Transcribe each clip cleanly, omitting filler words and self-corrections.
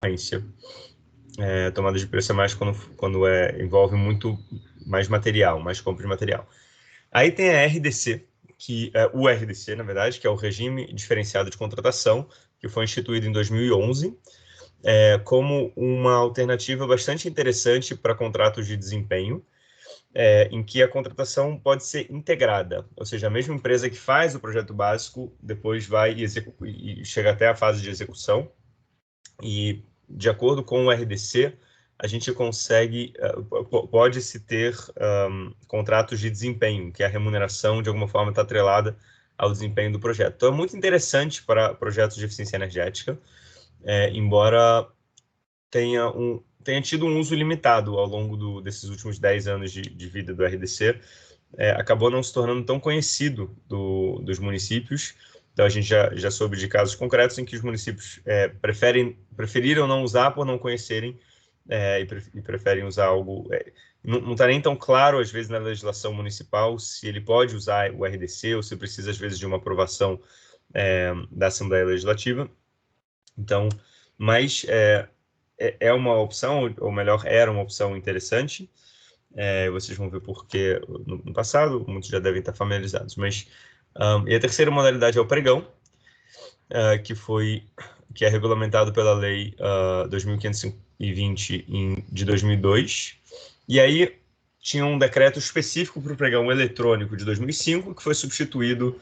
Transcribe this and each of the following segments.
concorrência. Tomada de preço é mais quando envolve muito mais material, mais compra de material. Aí tem a RDC, o RDC, na verdade, que é o Regime Diferenciado de Contratação, que foi instituído em 2011, como uma alternativa bastante interessante para contratos de desempenho, em que a contratação pode ser integrada, ou seja, a mesma empresa que faz o projeto básico depois vai e chega até a fase de execução, e de acordo com o RDC, a gente pode-se ter contratos de desempenho, que a remuneração de alguma forma está atrelada ao desempenho do projeto. Então é muito interessante para projetos de eficiência energética, embora tenha tido um uso limitado ao longo desses últimos 10 anos de vida do RDC, acabou não se tornando tão conhecido dos municípios. Então, a gente já soube de casos concretos em que os municípios preferiram não usar por não conhecerem e preferem usar algo... não está nem tão claro, às vezes, na legislação municipal se ele pode usar o RDC ou se precisa, às vezes, de uma aprovação da Assembleia Legislativa. Então, mas é uma opção, ou melhor, era uma opção interessante. Vocês vão ver por que no passado, muitos já devem estar familiarizados. E a terceira modalidade é o pregão, que é regulamentado pela Lei 2520 de 2002. E aí tinha um decreto específico para o pregão eletrônico de 2005, que foi substituído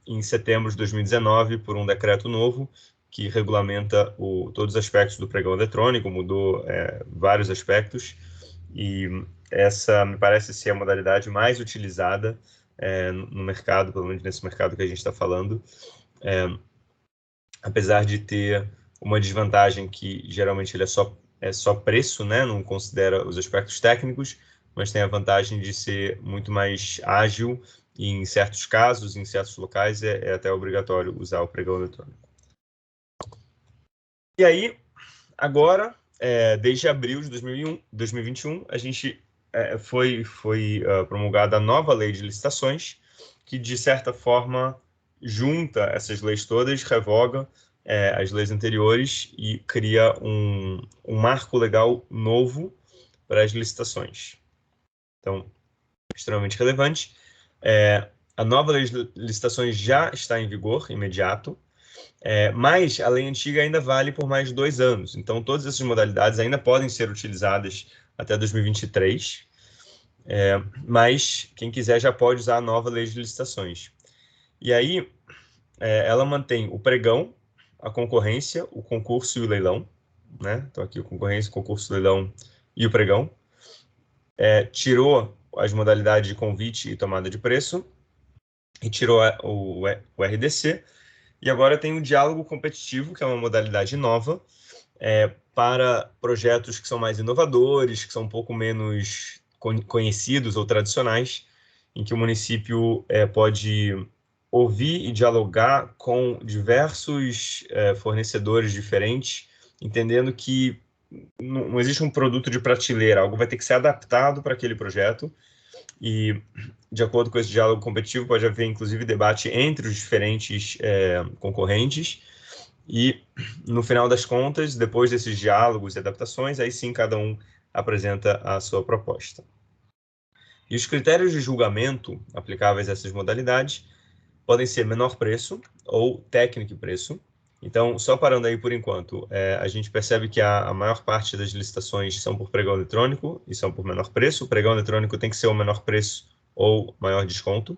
em setembro de 2019 por um decreto novo, que regulamenta todos os aspectos do pregão eletrônico, mudou vários aspectos, e essa me parece ser a modalidade mais utilizada no mercado, pelo menos nesse mercado que a gente está falando, apesar de ter uma desvantagem que geralmente ele é só preço, né? Não considera os aspectos técnicos, mas tem a vantagem de ser muito mais ágil e em certos casos, em certos locais, é até obrigatório usar o pregão eletrônico. E aí, agora, desde abril de 2021, a gente foi promulgada a nova lei de licitações, que, de certa forma, junta essas leis todas, revoga as leis anteriores e cria um marco legal novo para as licitações. Então, extremamente relevante. A nova lei de licitações já está em vigor, imediato, mas a lei antiga ainda vale por mais de 2 anos. Então, todas essas modalidades ainda podem ser utilizadas até 2023, mas quem quiser já pode usar a nova lei de licitações. E aí, ela mantém o pregão, a concorrência, o concurso e o leilão, né? Então, aqui o concorrência, o concurso, o leilão e o pregão. Tirou as modalidades de convite e tomada de preço, e tirou o RDC, e agora tem o diálogo competitivo, que é uma modalidade nova, para projetos que são mais inovadores, que são um pouco menos conhecidos ou tradicionais, em que o município pode ouvir e dialogar com diversos fornecedores diferentes, entendendo que não existe um produto de prateleira, algo vai ter que ser adaptado para aquele projeto, e de acordo com esse diálogo competitivo pode haver inclusive debate entre os diferentes concorrentes, e no final das contas, depois desses diálogos e adaptações, aí sim cada um apresenta a sua proposta. E os critérios de julgamento aplicáveis a essas modalidades podem ser menor preço ou técnico e preço. Então, só parando aí por enquanto, a gente percebe que a maior parte das licitações são por pregão eletrônico e são por menor preço. O pregão eletrônico tem que ser o menor preço ou maior desconto.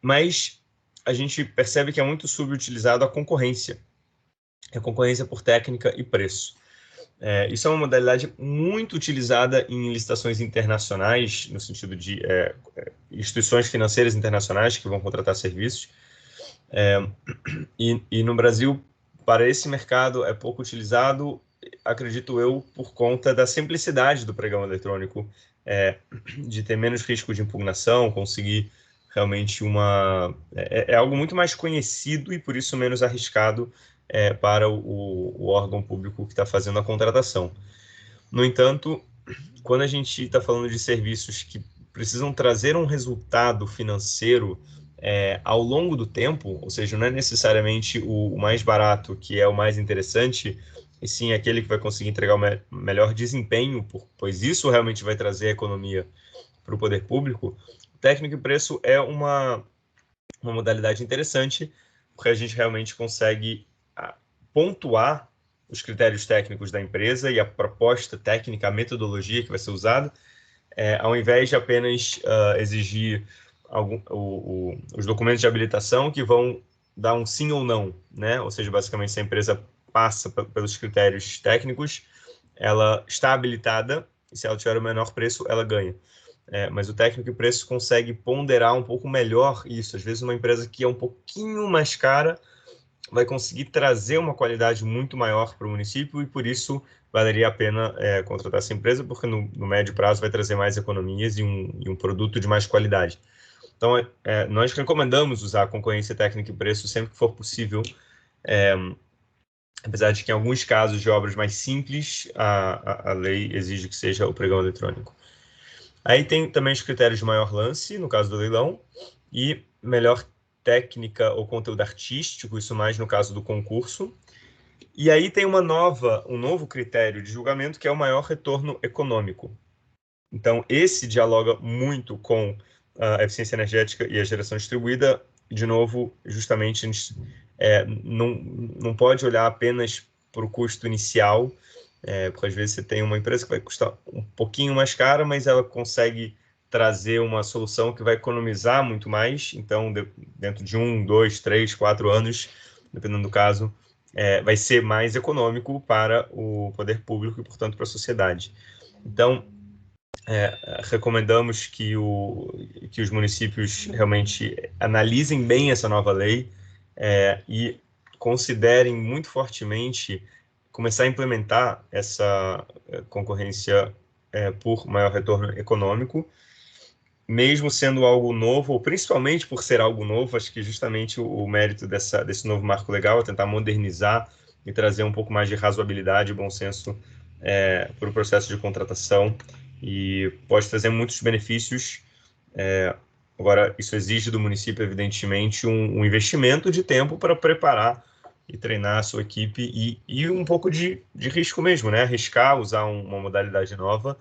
Mas a gente percebe que é muito subutilizado a concorrência por técnica e preço. Isso é uma modalidade muito utilizada em licitações internacionais, no sentido de instituições financeiras internacionais que vão contratar serviços. E no Brasil, para esse mercado, é pouco utilizado, acredito eu, por conta da simplicidade do pregão eletrônico, de ter menos risco de impugnação, conseguir realmente é algo muito mais conhecido e, por isso, menos arriscado para o órgão público que está fazendo a contratação. No entanto, quando a gente está falando de serviços que precisam trazer um resultado financeiro ao longo do tempo, ou seja, não é necessariamente o mais barato que é o mais interessante, e sim aquele que vai conseguir entregar o melhor desempenho, pois isso realmente vai trazer economia para o poder público. O técnico e preço é uma modalidade interessante, porque a gente realmente consegue pontuar os critérios técnicos da empresa e a proposta técnica, a metodologia que vai ser usada, ao invés de apenas exigir os documentos de habilitação que vão dar um sim ou não, né? Ou seja, basicamente, se a empresa passa pelos critérios técnicos, ela está habilitada, e se ela tiver o menor preço, ela ganha. Mas o técnico e preço consegue ponderar um pouco melhor isso. Às vezes, uma empresa que é um pouquinho mais cara vai conseguir trazer uma qualidade muito maior para o município e, por isso, valeria a pena contratar essa empresa, porque no médio prazo vai trazer mais economias e um produto de mais qualidade. Então, nós recomendamos usar a concorrência técnica e preço sempre que for possível, apesar de que em alguns casos de obras mais simples, a lei exige que seja o pregão eletrônico. Aí tem também os critérios de maior lance, no caso do leilão, e melhor técnica ou conteúdo artístico, isso mais no caso do concurso. E aí tem um novo critério de julgamento, que é o maior retorno econômico. Então, esse dialoga muito com a eficiência energética e a geração distribuída. De novo, justamente, a gente não pode olhar apenas para o custo inicial, porque às vezes você tem uma empresa que vai custar um pouquinho mais cara, mas ela consegue trazer uma solução que vai economizar muito mais. Então, dentro de 1, 2, 3, 4 anos, dependendo do caso, vai ser mais econômico para o poder público e, portanto, para a sociedade. Então, recomendamos que os municípios realmente analisem bem essa nova lei e considerem muito fortemente começar a implementar essa concorrência por maior retorno econômico, mesmo sendo algo novo, ou principalmente por ser algo novo. Acho que justamente o mérito desse novo marco legal é tentar modernizar e trazer um pouco mais de razoabilidade e bom senso para o processo de contratação, e pode trazer muitos benefícios. Agora, isso exige do município, evidentemente, um investimento de tempo para preparar e treinar a sua equipe e um pouco de risco mesmo, né? Arriscar, usar uma modalidade nova,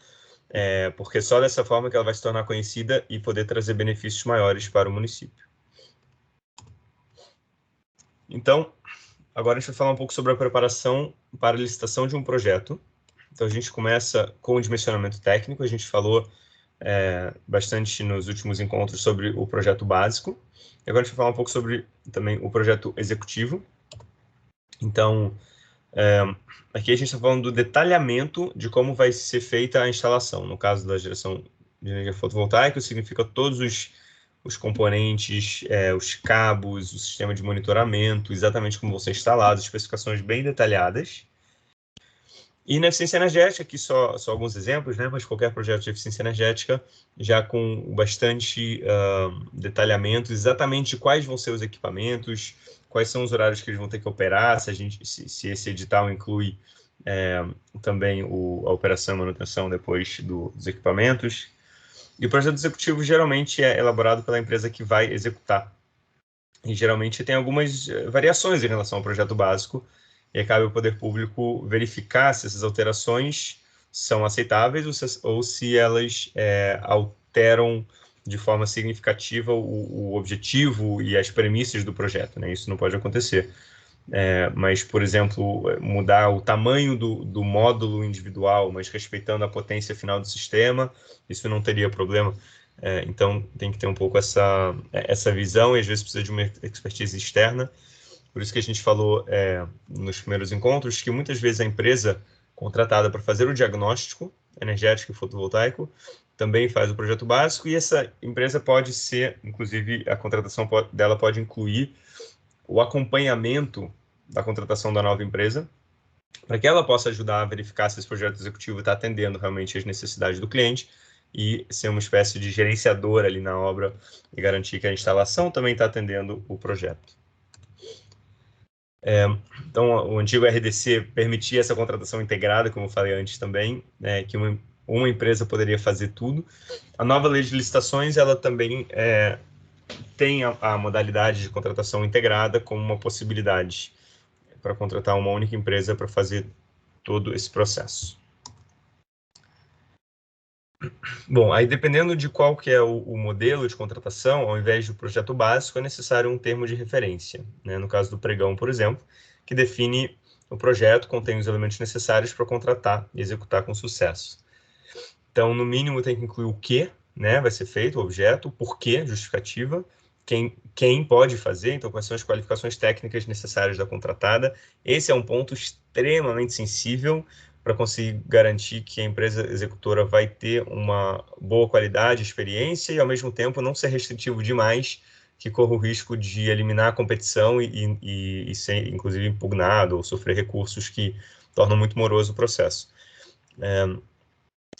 porque só dessa forma que ela vai se tornar conhecida e poder trazer benefícios maiores para o município. Então, agora a gente vai falar um pouco sobre a preparação para a licitação de um projeto. Então, a gente começa com o dimensionamento técnico. A gente falou bastante nos últimos encontros sobre o projeto básico. E agora a gente vai falar um pouco sobre também o projeto executivo. Então, aqui a gente está falando do detalhamento de como vai ser feita a instalação. No caso da geração de energia fotovoltaica, significa todos os componentes, os cabos, o sistema de monitoramento, exatamente como vão ser instalados, especificações bem detalhadas. E na eficiência energética, aqui só alguns exemplos, né? Mas qualquer projeto de eficiência energética já com bastante detalhamento, exatamente quais vão ser os equipamentos, quais são os horários que eles vão ter que operar, se esse edital inclui também a operação e manutenção depois dos equipamentos. E o projeto executivo geralmente é elaborado pela empresa que vai executar. E geralmente tem algumas variações em relação ao projeto básico, e cabe ao poder público verificar se essas alterações são aceitáveis ou se elas alteram de forma significativa o objetivo e as premissas do projeto, né? Isso não pode acontecer. Mas, por exemplo, mudar o tamanho do módulo individual, mas respeitando a potência final do sistema, isso não teria problema. Então, tem que ter um pouco essa visão, e às vezes precisa de uma expertise externa. Por isso que a gente falou nos primeiros encontros que muitas vezes a empresa contratada para fazer o diagnóstico energético e fotovoltaico também faz o projeto básico, e essa empresa pode ser, inclusive, a contratação dela pode incluir o acompanhamento da contratação da nova empresa, para que ela possa ajudar a verificar se esse projeto executivo está atendendo realmente às necessidades do cliente e ser uma espécie de gerenciador ali na obra e garantir que a instalação também está atendendo o projeto. Então, o antigo RDC permitia essa contratação integrada, como eu falei antes também, que uma empresa poderia fazer tudo. A nova lei de licitações, ela também tem a modalidade de contratação integrada como uma possibilidade para contratar uma única empresa para fazer todo esse processo. Bom, aí dependendo de qual que é o modelo de contratação, ao invés do projeto básico, é necessário um termo de referência, né? No caso do pregão, por exemplo, que define o projeto, contém os elementos necessários para contratar e executar com sucesso. Então, no mínimo, tem que incluir o que, né, vai ser feito, o objeto, o porquê, justificativa, quem pode fazer, então quais são as qualificações técnicas necessárias da contratada. Esse é um ponto extremamente sensível para conseguir garantir que a empresa executora vai ter uma boa qualidade, experiência e, ao mesmo tempo, não ser restritivo demais, que corra o risco de eliminar a competição e ser, inclusive, impugnado ou sofrer recursos que tornam muito moroso o processo.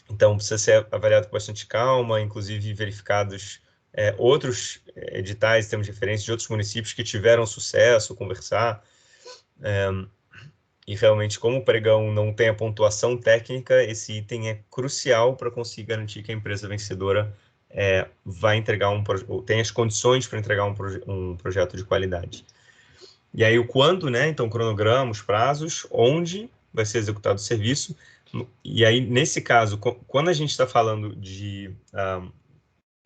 Então, precisa ser avaliado com bastante calma, inclusive verificados outros editais, termos de referência de outros municípios que tiveram sucesso, conversar. E realmente, como o pregão não tem a pontuação técnica, esse item é crucial para conseguir garantir que a empresa vencedora vai entregar tem as condições para entregar um projeto de qualidade. E aí o quando, né? Então, cronograma, os prazos, onde vai ser executado o serviço. E aí, nesse caso, quando a gente está falando de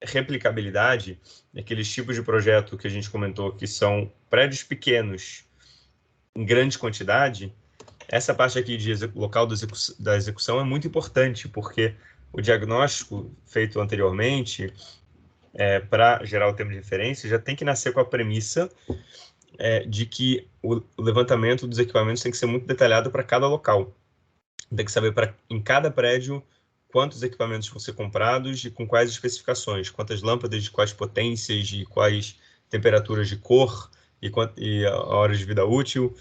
replicabilidade, aqueles tipos de projeto que a gente comentou que são prédios pequenos em grande quantidade, essa parte aqui de local da execução é muito importante, porque o diagnóstico feito anteriormente, para gerar o termo de referência, já tem que nascer com a premissa de que o levantamento dos equipamentos tem que ser muito detalhado para cada local. Tem que saber em cada prédio quantos equipamentos vão ser comprados e com quais especificações, quantas lâmpadas de quais potências, de quais temperaturas de cor e a hora de vida útil,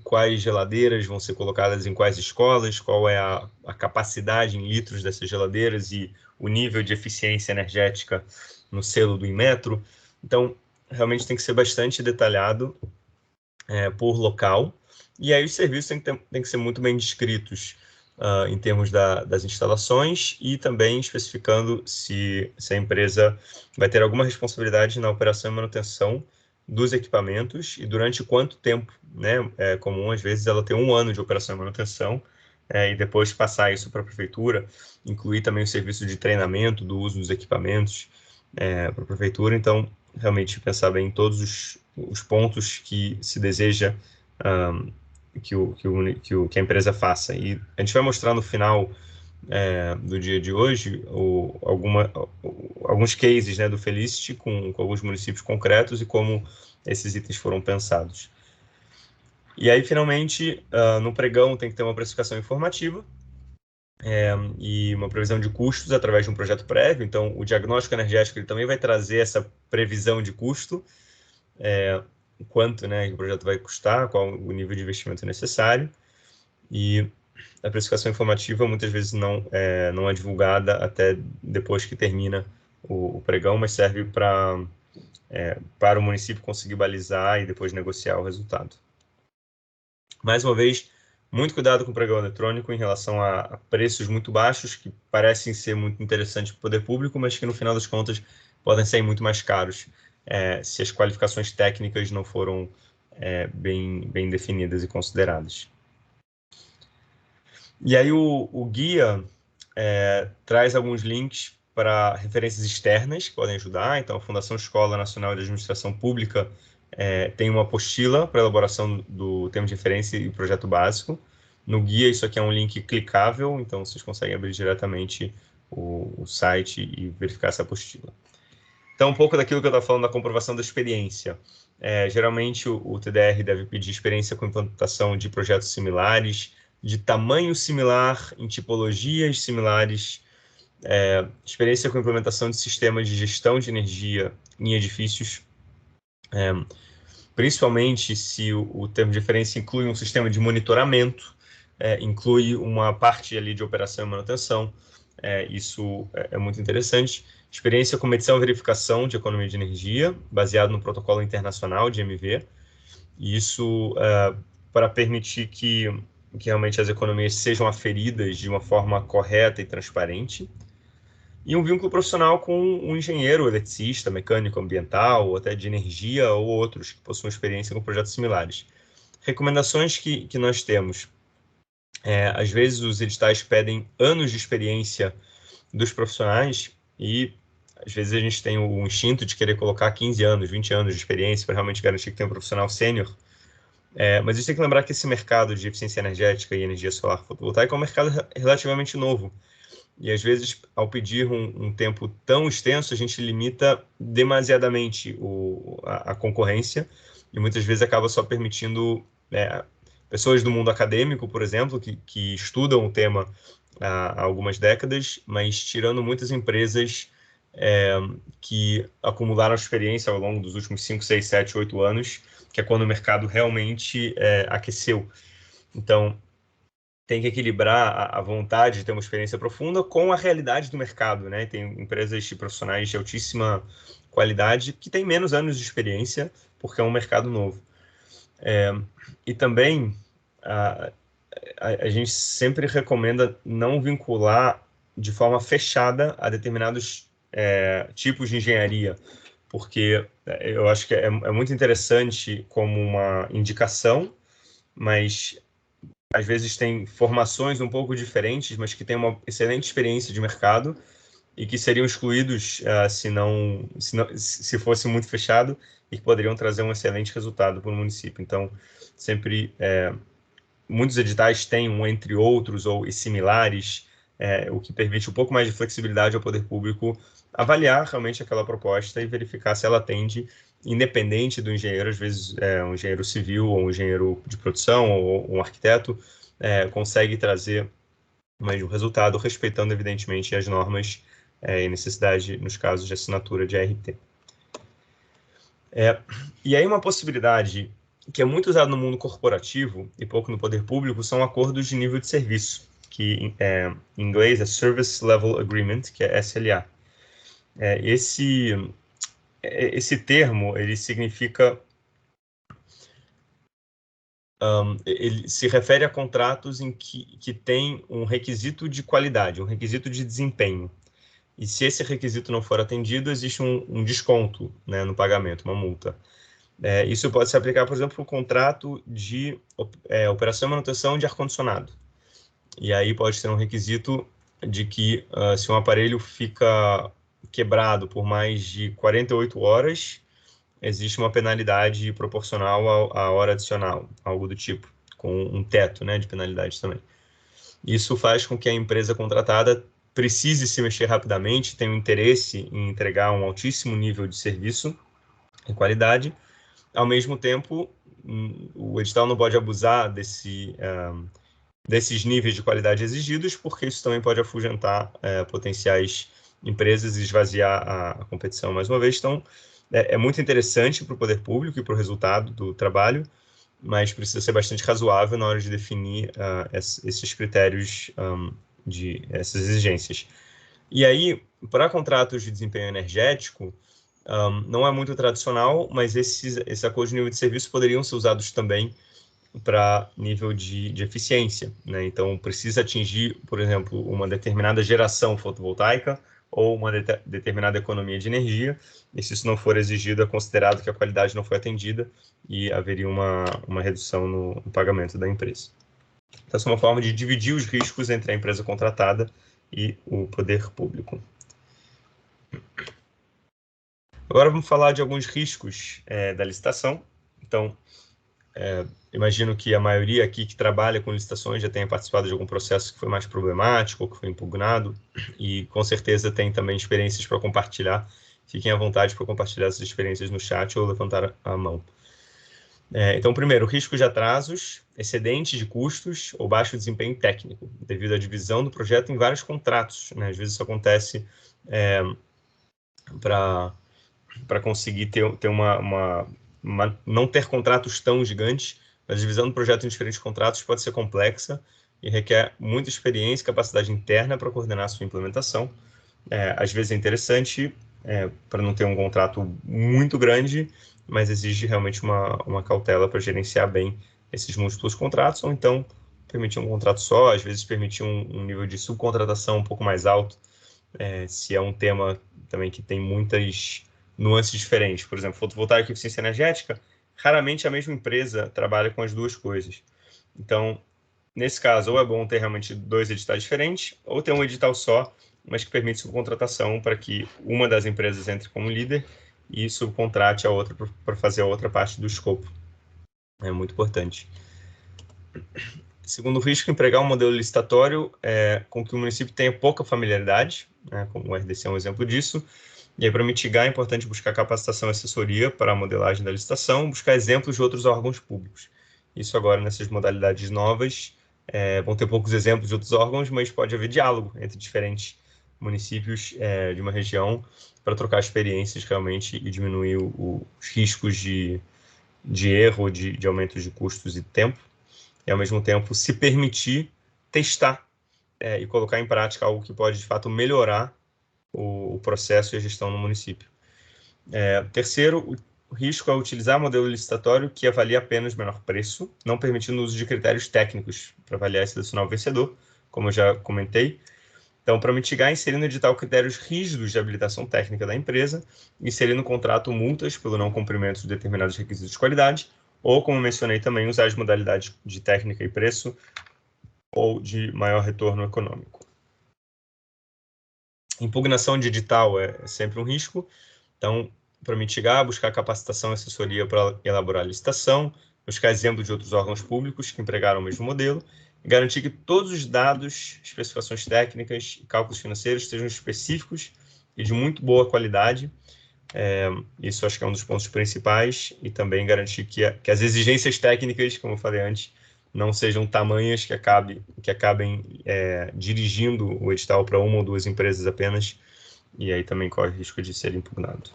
quais geladeiras vão ser colocadas em quais escolas, qual é a capacidade em litros dessas geladeiras e o nível de eficiência energética no selo do Inmetro. Então, realmente tem que ser bastante detalhado por local. E aí os serviços têm que ser muito bem descritos em termos das instalações e também especificando se a empresa vai ter alguma responsabilidade na operação e manutenção dos equipamentos e durante quanto tempo, né? É comum, às vezes, ela ter 1 ano de operação e manutenção e depois passar isso para a prefeitura, incluir também o serviço de treinamento do uso dos equipamentos para a prefeitura. Então, realmente pensar bem em todos os pontos que se deseja que a empresa faça. E a gente vai mostrar no final do dia de hoje alguns cases, né, do Felicity com alguns municípios concretos e como esses itens foram pensados. E aí, finalmente, no pregão tem que ter uma precificação informativa e uma previsão de custos através de um projeto prévio. Então, o diagnóstico energético ele também vai trazer essa previsão de custo, quanto, né, o projeto vai custar, qual o nível de investimento necessário. E a precificação informativa muitas vezes não é divulgada até depois que termina o pregão, mas serve para o município conseguir balizar e depois negociar o resultado. Mais uma vez, muito cuidado com o pregão eletrônico em relação a preços muito baixos, que parecem ser muito interessantes para o poder público, mas que no final das contas podem sair muito mais caros se as qualificações técnicas não foram bem definidas e consideradas. E aí o guia traz alguns links para referências externas que podem ajudar. Então, a Fundação Escola Nacional de Administração Pública tem uma apostila para elaboração do termo de referência e projeto básico. No guia, isso aqui é um link clicável, então vocês conseguem abrir diretamente o site e verificar essa apostila. Então, um pouco daquilo que eu estava falando da comprovação da experiência. Geralmente, o TDR deve pedir experiência com implantação de projetos similares, de tamanho similar, em tipologias similares, experiência com implementação de sistemas de gestão de energia em edifícios, principalmente se o termo de referência inclui um sistema de monitoramento, inclui uma parte ali de operação e manutenção. Isso é muito interessante. Experiência com medição e verificação de economia de energia, baseado no protocolo internacional de MV. Isso para permitir que realmente as economias sejam aferidas de uma forma correta e transparente. e um vínculo profissional com um engenheiro, eletricista, mecânico ambiental, ou até de energia, ou outros que possuam experiência com projetos similares. Recomendações que nós temos. Às vezes, os editais pedem anos de experiência dos profissionais e, às vezes, a gente tem o instinto de querer colocar 15 anos, 20 anos de experiência para realmente garantir que tem um profissional sênior. Mas a gente tem que lembrar que esse mercado de eficiência energética e energia solar fotovoltaica é um mercado relativamente novo. E, às vezes, ao pedir um tempo tão extenso, a gente limita demasiadamente a concorrência e, muitas vezes, acaba só permitindo pessoas do mundo acadêmico, por exemplo, que estudam o tema há algumas décadas, mas tirando muitas empresas que acumularam experiência ao longo dos últimos 5, 6, 7, 8 anos, que é quando o mercado realmente aqueceu. Então, tem que equilibrar a vontade de ter uma experiência profunda com a realidade do mercado, né? Tem empresas e profissionais de altíssima qualidade que têm menos anos de experiência, porque é um mercado novo. E também a gente sempre recomenda não vincular de forma fechada a determinados tipos de engenharia, porque eu acho que é muito interessante como uma indicação, mas às vezes tem formações um pouco diferentes, mas que têm uma excelente experiência de mercado e que seriam excluídos se fosse muito fechado e que poderiam trazer um excelente resultado para o município. Então, sempre muitos editais têm um entre outros ou similares, o que permite um pouco mais de flexibilidade ao poder público avaliar realmente aquela proposta e verificar se ela atende, independente do engenheiro, às vezes um engenheiro civil ou um engenheiro de produção ou um arquiteto consegue trazer mais um resultado, respeitando, evidentemente, as normas e necessidade, nos casos de assinatura de ART. E aí uma possibilidade que é muito usada no mundo corporativo e pouco no poder público são acordos de nível de serviço, que em inglês é Service Level Agreement, que é SLA. Esse termo, ele significa... ele se refere a contratos em que tem um requisito de qualidade, um requisito de desempenho. E se esse requisito não for atendido, existe um desconto, né, no pagamento, uma multa. Isso pode se aplicar, por exemplo, para o contrato de operação e manutenção de ar-condicionado. E aí pode ter um requisito de que se um aparelho fica quebrado por mais de 48 horas, existe uma penalidade proporcional à hora adicional, algo do tipo, com um teto, né, de penalidade também. Isso faz com que a empresa contratada precise se mexer rapidamente, tenha um interesse em entregar um altíssimo nível de serviço e qualidade. Ao mesmo tempo, o edital não pode abusar desses níveis de qualidade exigidos, porque isso também pode afugentar potenciais empresas e esvaziar a competição mais uma vez. Então, é muito interessante para o poder público e para o resultado do trabalho, mas precisa ser bastante razoável na hora de definir esses critérios, essas exigências. E aí, para contratos de desempenho energético, não é muito tradicional, mas esses acordos de nível de serviço poderiam ser usados também para nível de eficiência, né? Então, precisa atingir, por exemplo, uma determinada geração fotovoltaica ou uma determinada economia de energia, e se isso não for exigido, é considerado que a qualidade não foi atendida e haveria uma redução no pagamento da empresa. Então, essa é uma forma de dividir os riscos entre a empresa contratada e o poder público. Agora vamos falar de alguns riscos da licitação. Então, imagino que a maioria aqui que trabalha com licitações já tenha participado de algum processo que foi mais problemático ou que foi impugnado, e com certeza tem também experiências para compartilhar. Fiquem à vontade para compartilhar essas experiências no chat ou levantar a mão. Então, primeiro, risco de atrasos, excedentes de custos ou baixo desempenho técnico, devido à divisão do projeto em vários contratos, né? Às vezes isso acontece para conseguir ter não ter contratos tão gigantes, mas a divisão do projeto em diferentes contratos pode ser complexa e requer muita experiência e capacidade interna para coordenar a sua implementação. Às vezes é interessante para não ter um contrato muito grande, mas exige realmente uma cautela para gerenciar bem esses múltiplos contratos, ou então permitir um contrato só, às vezes permitir um nível de subcontratação um pouco mais alto, se é um tema também que tem muitas nuances diferentes. Por exemplo, fotovoltaica e eficiência energética, raramente a mesma empresa trabalha com as duas coisas. Então, nesse caso, ou é bom ter realmente 2 editais diferentes, ou ter um edital só, mas que permite subcontratação para que uma das empresas entre como líder e subcontrate a outra para fazer a outra parte do escopo. É muito importante. Segundo risco, empregar um modelo licitatório com que o município tenha pouca familiaridade, né, como o RDC é um exemplo disso. E aí, para mitigar, é importante buscar capacitação e assessoria para a modelagem da licitação, buscar exemplos de outros órgãos públicos. Isso agora, nessas modalidades novas, vão ter poucos exemplos de outros órgãos, mas pode haver diálogo entre diferentes municípios de uma região para trocar experiências realmente e diminuir os riscos de erro, de aumento de custos e tempo, e ao mesmo tempo se permitir testar e colocar em prática algo que pode de fato melhorar o processo e a gestão no município. Terceiro, o risco é utilizar modelo licitatório que avalia apenas o menor preço, não permitindo o uso de critérios técnicos para avaliar e selecionar o vencedor, como eu já comentei. Então, para mitigar, inserir no edital critérios rígidos de habilitação técnica da empresa, inserir no contrato multas pelo não cumprimento de determinados requisitos de qualidade, ou, como mencionei também, usar as modalidades de técnica e preço ou de maior retorno econômico. Impugnação de edital é sempre um risco. Então, para mitigar, buscar capacitação e assessoria para elaborar a licitação, buscar exemplo de outros órgãos públicos que empregaram o mesmo modelo, e garantir que todos os dados, especificações técnicas e cálculos financeiros sejam específicos e de muito boa qualidade. Isso acho que é um dos pontos principais, e também garantir que as exigências técnicas, como eu falei antes, não sejam tamanhas que acabem dirigindo o edital para uma ou duas empresas apenas, e aí também corre o risco de ser impugnado.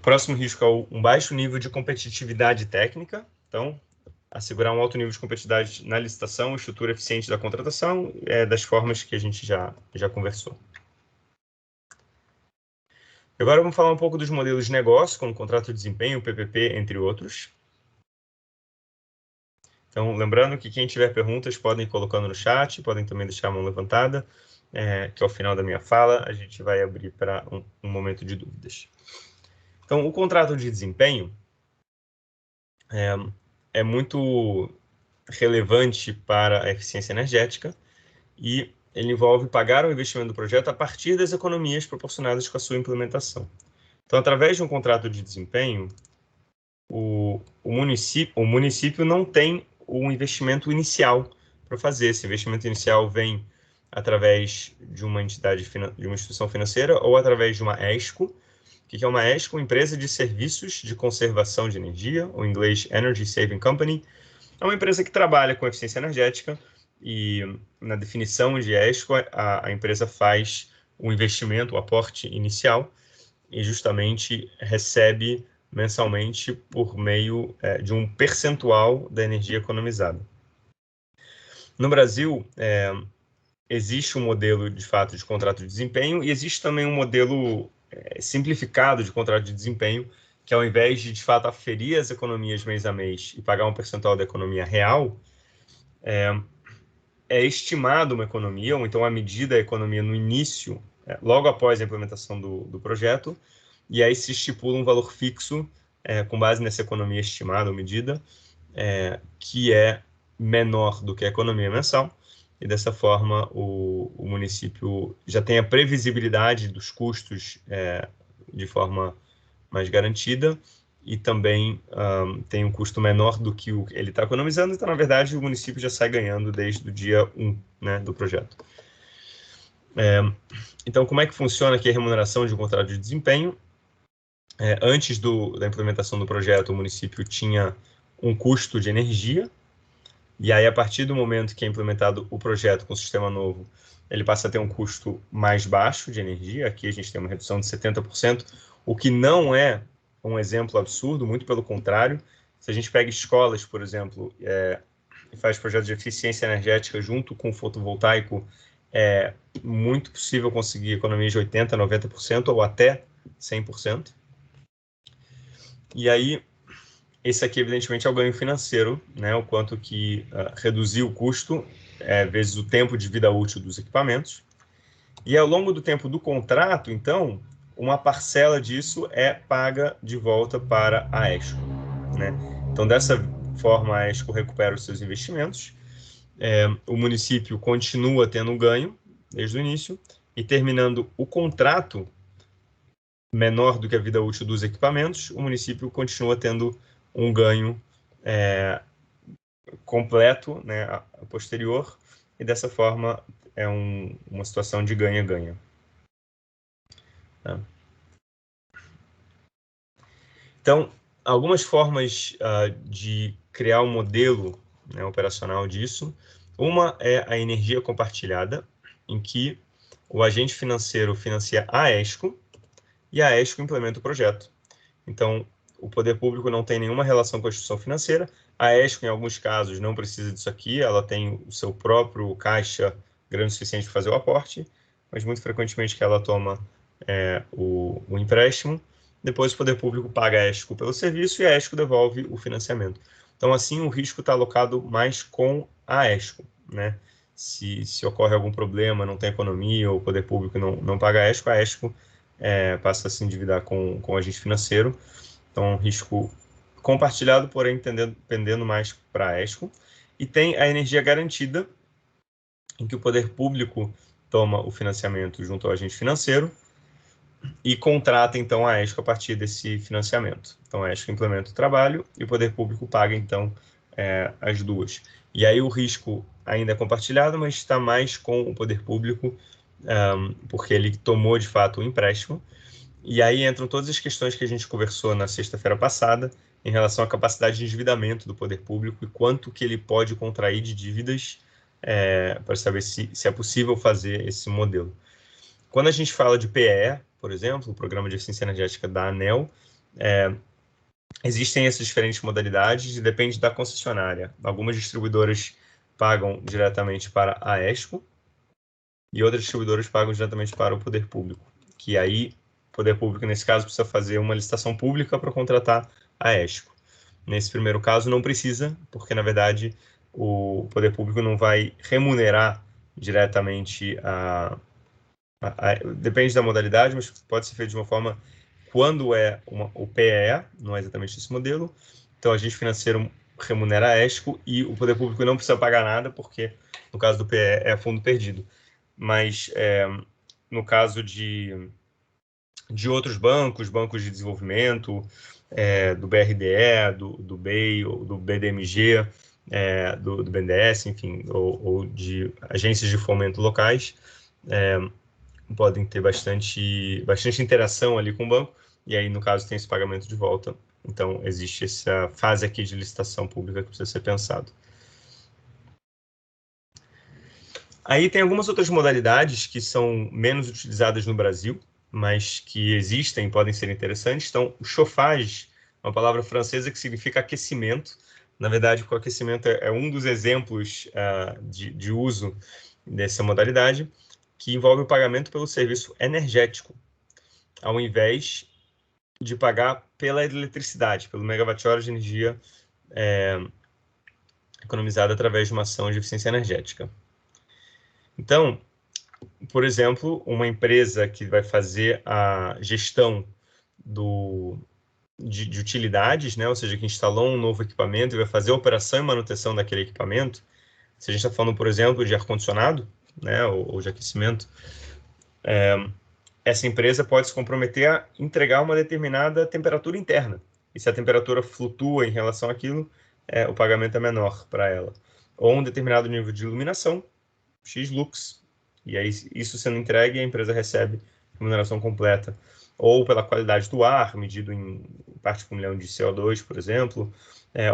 Próximo risco é um baixo nível de competitividade técnica. Então, assegurar um alto nível de competitividade na licitação, estrutura eficiente da contratação, das formas que a gente já conversou. Agora vamos falar um pouco dos modelos de negócio, como contrato de desempenho, PPP, entre outros. Então, lembrando que quem tiver perguntas podem ir colocando no chat, podem também deixar a mão levantada, que ao final da minha fala a gente vai abrir para um momento de dúvidas. Então, o contrato de desempenho é muito relevante para a eficiência energética e ele envolve pagar o investimento do projeto a partir das economias proporcionadas com a sua implementação. Então, através de um contrato de desempenho, o município não tem um investimento inicial para fazer. Esse investimento inicial vem através de uma entidade, de uma instituição financeira ou através de uma ESCO. O que é uma ESCO? Uma empresa de serviços de conservação de energia, ou em inglês Energy Saving Company. É uma empresa que trabalha com eficiência energética e, na definição de ESCO, a empresa faz o investimento, o aporte inicial, e justamente recebe mensalmente por meio de um percentual da energia economizada. No Brasil, existe um modelo, de fato, de contrato de desempenho e existe também um modelo simplificado de contrato de desempenho, que ao invés de fato, aferir as economias mês a mês e pagar um percentual da economia real, é estimado uma economia, ou então a medida da economia no início, logo após a implementação do projeto, e aí se estipula um valor fixo com base nessa economia estimada ou medida, que é menor do que a economia mensal, e dessa forma o município já tem a previsibilidade dos custos de forma mais garantida, e também tem um custo menor do que ele está economizando, então, na verdade, o município já sai ganhando desde o dia 1, né, do projeto. Então, como é que funciona aqui a remuneração de um contrato de desempenho? Antes da implementação do projeto, o município tinha um custo de energia, e aí, a partir do momento que é implementado o projeto com o sistema novo, ele passa a ter um custo mais baixo de energia. Aqui a gente tem uma redução de 70%, o que não é um exemplo absurdo, muito pelo contrário. Se a gente pega escolas, por exemplo, e faz projetos de eficiência energética junto com o fotovoltaico, é muito possível conseguir economias de 80%, 90% ou até 100%. E aí, esse aqui, evidentemente, é o ganho financeiro, né? O quanto que reduzir o custo vezes o tempo de vida útil dos equipamentos. E ao longo do tempo do contrato, então, uma parcela disso é paga de volta para a ESCO, né? Então, dessa forma, a ESCO recupera os seus investimentos, o município continua tendo um ganho desde o início, e terminando o contrato menor do que a vida útil dos equipamentos, o município continua tendo um ganho completo, né, a posterior, e dessa forma é uma situação de ganha-ganha. Tá? Então, algumas formas de criar um modelo, né, operacional disso. Uma é a energia compartilhada, em que o agente financeiro financia a ESCO e a ESCO implementa o projeto. Então, o poder público não tem nenhuma relação com a instituição financeira. A ESCO, em alguns casos, não precisa disso aqui, ela tem o seu próprio caixa grande o suficiente para fazer o aporte, mas muito frequentemente que ela toma o empréstimo. Depois o poder público paga a ESCO pelo serviço e a ESCO devolve o financiamento. Então, assim, o risco está alocado mais com a ESCO, né? Se ocorre algum problema, não tem economia, ou o poder público não paga a ESCO passa a se endividar com o agente financeiro. Então, um risco compartilhado, porém pendendo mais para a ESCO. E tem a energia garantida, em que o poder público toma o financiamento junto ao agente financeiro e contrata, então, a ESCO a partir desse financiamento. Então, a ESCO implementa o trabalho e o poder público paga, então, as duas. E aí o risco ainda é compartilhado, mas está mais com o poder público, porque ele tomou, de fato, o empréstimo. E aí entram todas as questões que a gente conversou na sexta-feira passada em relação à capacidade de endividamento do poder público e quanto que ele pode contrair de dívidas para saber se é possível fazer esse modelo. Quando a gente fala de PEE, por exemplo, o Programa de Eficiência Energética da ANEEL, existem essas diferentes modalidades e depende da concessionária. Algumas distribuidoras pagam diretamente para a ESCO e outras distribuidoras pagam diretamente para o poder público, que aí o poder público, nesse caso, precisa fazer uma licitação pública para contratar a ESCO. Nesse primeiro caso, não precisa, porque, na verdade, o poder público não vai remunerar diretamente depende da modalidade, mas pode ser feito de uma forma quando o PEE, não é exatamente esse modelo. Então, o agente financeiro remunera a ESCO e o poder público não precisa pagar nada, porque no caso do PEE é fundo perdido. Mas no caso de outros bancos de desenvolvimento, do BRDE, do BEI, do BDMG, do BNDES, enfim, ou de agências de fomento locais, podem ter bastante interação ali com o banco, e aí, no caso, tem esse pagamento de volta. Então, existe essa fase aqui de licitação pública que precisa ser pensado. Aí tem algumas outras modalidades que são menos utilizadas no Brasil, mas que existem e podem ser interessantes. Então, o chauffage é uma palavra francesa que significa aquecimento. Na verdade, o aquecimento é um dos exemplos de uso dessa modalidade, que envolve o pagamento pelo serviço energético, ao invés de pagar pela eletricidade, pelo megawatt-hora de energia economizada através de uma ação de eficiência energética. Então, por exemplo, uma empresa que vai fazer a gestão de utilidades, né? Ou seja, que instalou um novo equipamento e vai fazer a operação e manutenção daquele equipamento. Se a gente está falando, por exemplo, de ar-condicionado, né? ou de aquecimento, essa empresa pode se comprometer a entregar uma determinada temperatura interna. E se a temperatura flutua em relação àquilo, o pagamento é menor para ela. Ou um determinado nível de iluminação, X lux, e aí isso sendo entregue, a empresa recebe remuneração completa. Ou pela qualidade do ar, medido em partes por milhão de CO2, por exemplo,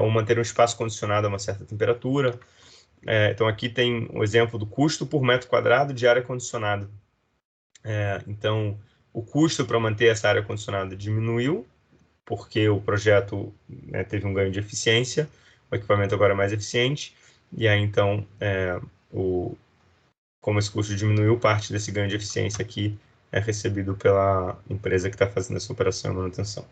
ou manter um espaço condicionado a uma certa temperatura. Então, aqui tem um exemplo do custo por metro quadrado de área condicionada. Então, o custo para manter essa área condicionada diminuiu, porque o projeto teve um ganho de eficiência, o equipamento agora é mais eficiente, e aí, então, como esse custo diminuiu, parte desse ganho de eficiência aqui é recebido pela empresa que está fazendo essa operação e manutenção.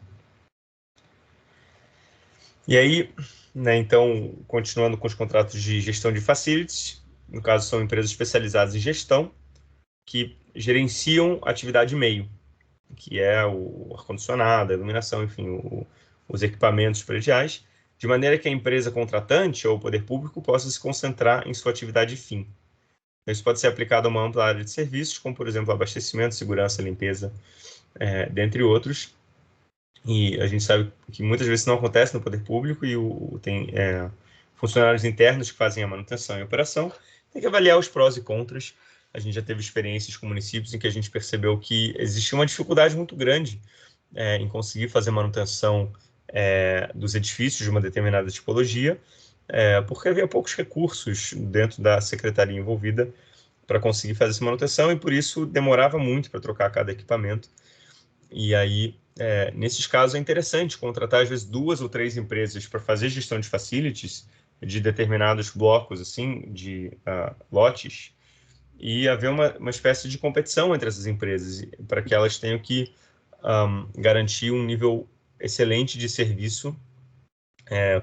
E aí, então, continuando com os contratos de gestão de facilities, no caso são empresas especializadas em gestão, que gerenciam atividade meio, que é o ar-condicionado, a iluminação, enfim, os equipamentos prediais, de maneira que a empresa contratante ou o poder público possa se concentrar em sua atividade fim. Isso pode ser aplicado a uma ampla área de serviços, como, por exemplo, abastecimento, segurança, limpeza, dentre outros. E a gente sabe que muitas vezes não acontece no poder público e tem funcionários internos que fazem a manutenção e a operação. Tem que avaliar os prós e contras. A gente já teve experiências com municípios em que a gente percebeu que existia uma dificuldade muito grande em conseguir fazer manutenção dos edifícios de uma determinada tipologia, porque havia poucos recursos dentro da secretaria envolvida para conseguir fazer essa manutenção e por isso demorava muito para trocar cada equipamento. E aí, nesses casos, é interessante contratar, às vezes, 2 ou 3 empresas para fazer gestão de facilities de determinados blocos, assim, de lotes, e haver uma espécie de competição entre essas empresas, para que elas tenham que garantir um nível excelente de serviço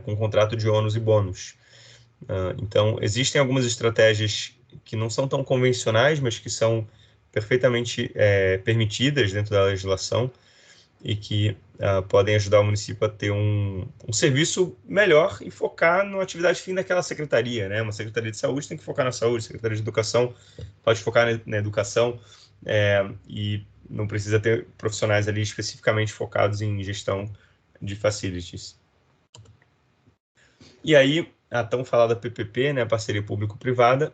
com contrato de ônus e bônus. Então, existem algumas estratégias que não são tão convencionais, mas que são perfeitamente permitidas dentro da legislação e que podem ajudar o município a ter um serviço melhor e focar na atividade fim daquela secretaria, né? Uma secretaria de saúde tem que focar na saúde, secretaria de educação pode focar na educação e não precisa ter profissionais ali especificamente focados em gestão de facilities. E aí, a tão falada PPP, né, parceria público-privada,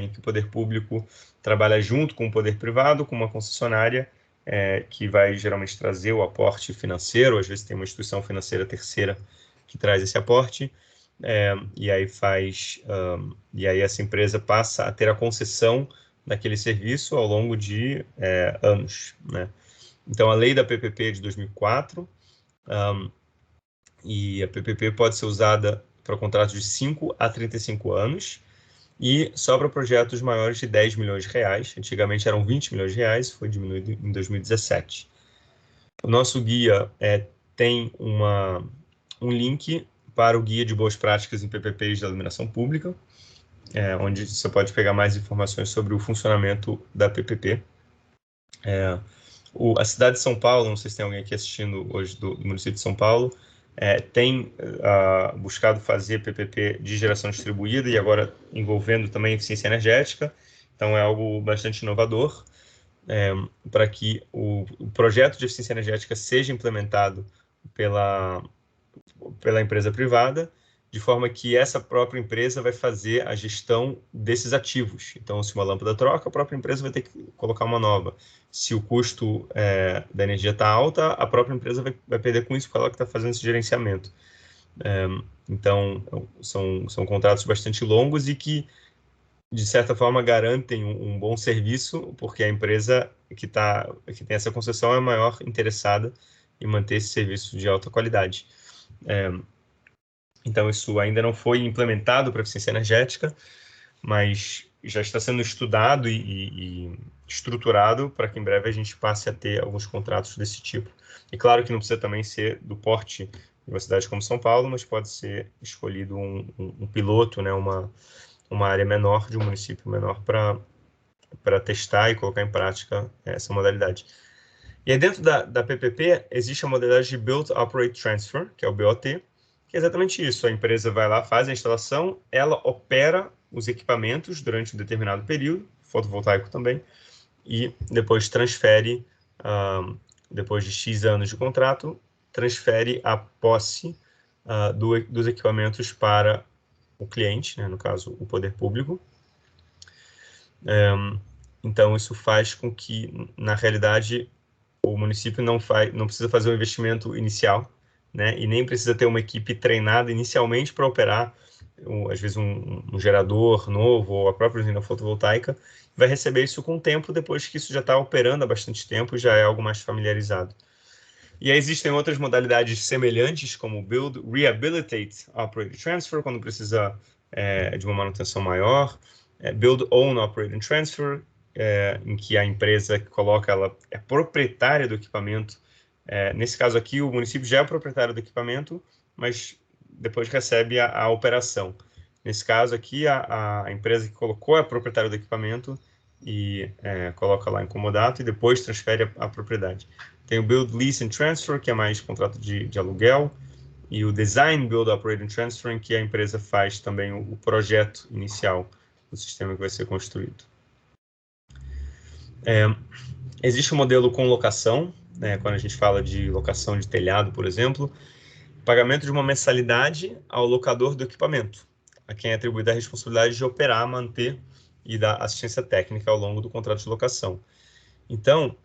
em que o poder público trabalha junto com o poder privado, com uma concessionária, que vai geralmente trazer o aporte financeiro, às vezes tem uma instituição financeira terceira que traz esse aporte, e aí essa empresa passa a ter a concessão daquele serviço ao longo de anos, né? Então, a lei da PPP é de 2004, e a PPP pode ser usada para contratos de 5 a 35 anos, e só para projetos maiores de 10 milhões de reais. Antigamente eram 20 milhões de reais, foi diminuído em 2017. O nosso guia tem um link para o guia de boas práticas em PPPs da iluminação pública, onde você pode pegar mais informações sobre o funcionamento da PPP. A cidade de São Paulo, não sei se tem alguém aqui assistindo hoje do município de São Paulo, tem buscado fazer PPP de geração distribuída e agora envolvendo também eficiência energética, então é algo bastante inovador para que o projeto de eficiência energética seja implementado pela empresa privada, de forma que essa própria empresa vai fazer a gestão desses ativos. Então, se uma lâmpada troca, a própria empresa vai ter que colocar uma nova. Se o custo da energia está alta, a própria empresa vai perder com isso, porque ela que está fazendo esse gerenciamento. Então, são contratos bastante longos e que, de certa forma, garantem um bom serviço, porque a empresa que tem essa concessão é a maior interessada em manter esse serviço de alta qualidade. Então, isso ainda não foi implementado para eficiência energética, mas já está sendo estudado e estruturado para que em breve a gente passe a ter alguns contratos desse tipo. E claro que não precisa também ser do porte de uma cidade como São Paulo, mas pode ser escolhido um piloto, né, uma área menor, de um município menor, para testar e colocar em prática essa modalidade. E aí dentro da PPP existe a modalidade de Build, Operate, Transfer, que é o BOT, que é exatamente isso. A empresa vai lá, faz a instalação, ela opera os equipamentos durante um determinado período, fotovoltaico também, e depois transfere, depois de X anos de contrato, transfere a posse dos equipamentos para o cliente, né, no caso, o poder público. Então, isso faz com que, na realidade, o município não precisa fazer um investimento inicial, né? E nem precisa ter uma equipe treinada inicialmente para operar, às vezes, um gerador novo ou a própria usina fotovoltaica. Vai receber isso com o tempo, depois que isso já está operando há bastante tempo, já é algo mais familiarizado. E aí existem outras modalidades semelhantes, como Build, Rehabilitate, Operate, Transfer, quando precisa de uma manutenção maior, Build, Own, Operate and Transfer, em que a empresa que coloca, ela é proprietária do equipamento. Nesse caso aqui, o município já é proprietário do equipamento, mas depois recebe a operação. Nesse caso aqui, a empresa que colocou é proprietária do equipamento e coloca lá em comodato e depois transfere a propriedade. Tem o Build, Lease and Transfer, que é mais contrato de aluguel, e o Design, Build, Operate and Transfer, em que a empresa faz também o projeto inicial do sistema que vai ser construído. Existe um modelo com locação, né, quando a gente fala de locação de telhado, por exemplo, pagamento de uma mensalidade ao locador do equipamento, a quem é atribuída a responsabilidade de operar, manter e dar assistência técnica ao longo do contrato de locação. Então,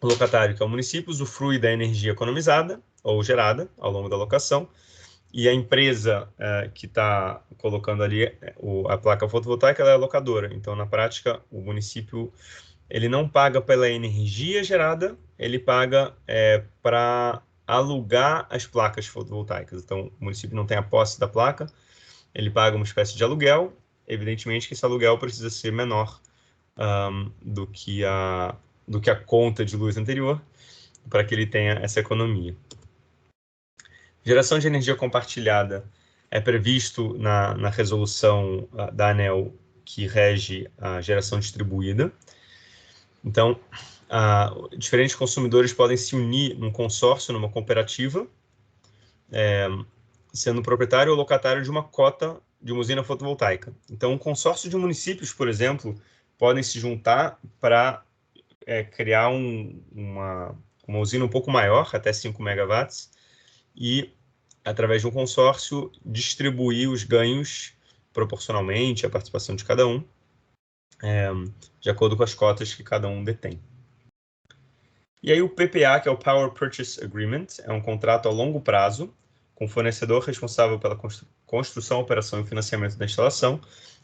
o locatário, que é o município, usufrui da energia economizada ou gerada ao longo da locação, e a empresa que está colocando ali a placa fotovoltaica, ela é a locadora. Então, na prática, o município ele não paga pela energia gerada, ele paga para alugar as placas fotovoltaicas. Então, o município não tem a posse da placa, ele paga uma espécie de aluguel. Evidentemente que esse aluguel precisa ser menor do que a conta de luz anterior, para que ele tenha essa economia. Geração de energia compartilhada é previsto na resolução da ANEEL que rege a geração distribuída. Então, diferentes consumidores podem se unir num consórcio, numa cooperativa, sendo proprietário ou locatário de uma cota de uma usina fotovoltaica. Então, um consórcio de municípios, por exemplo, podem se juntar para criar uma usina um pouco maior, até 5 megawatts, e, através de um consórcio, distribuir os ganhos proporcionalmente à participação de cada um, de acordo com as cotas que cada um detém. E aí o PPA, que é o Power Purchase Agreement, é um contrato a longo prazo, com o fornecedor responsável pela construção, operação e financiamento da instalação,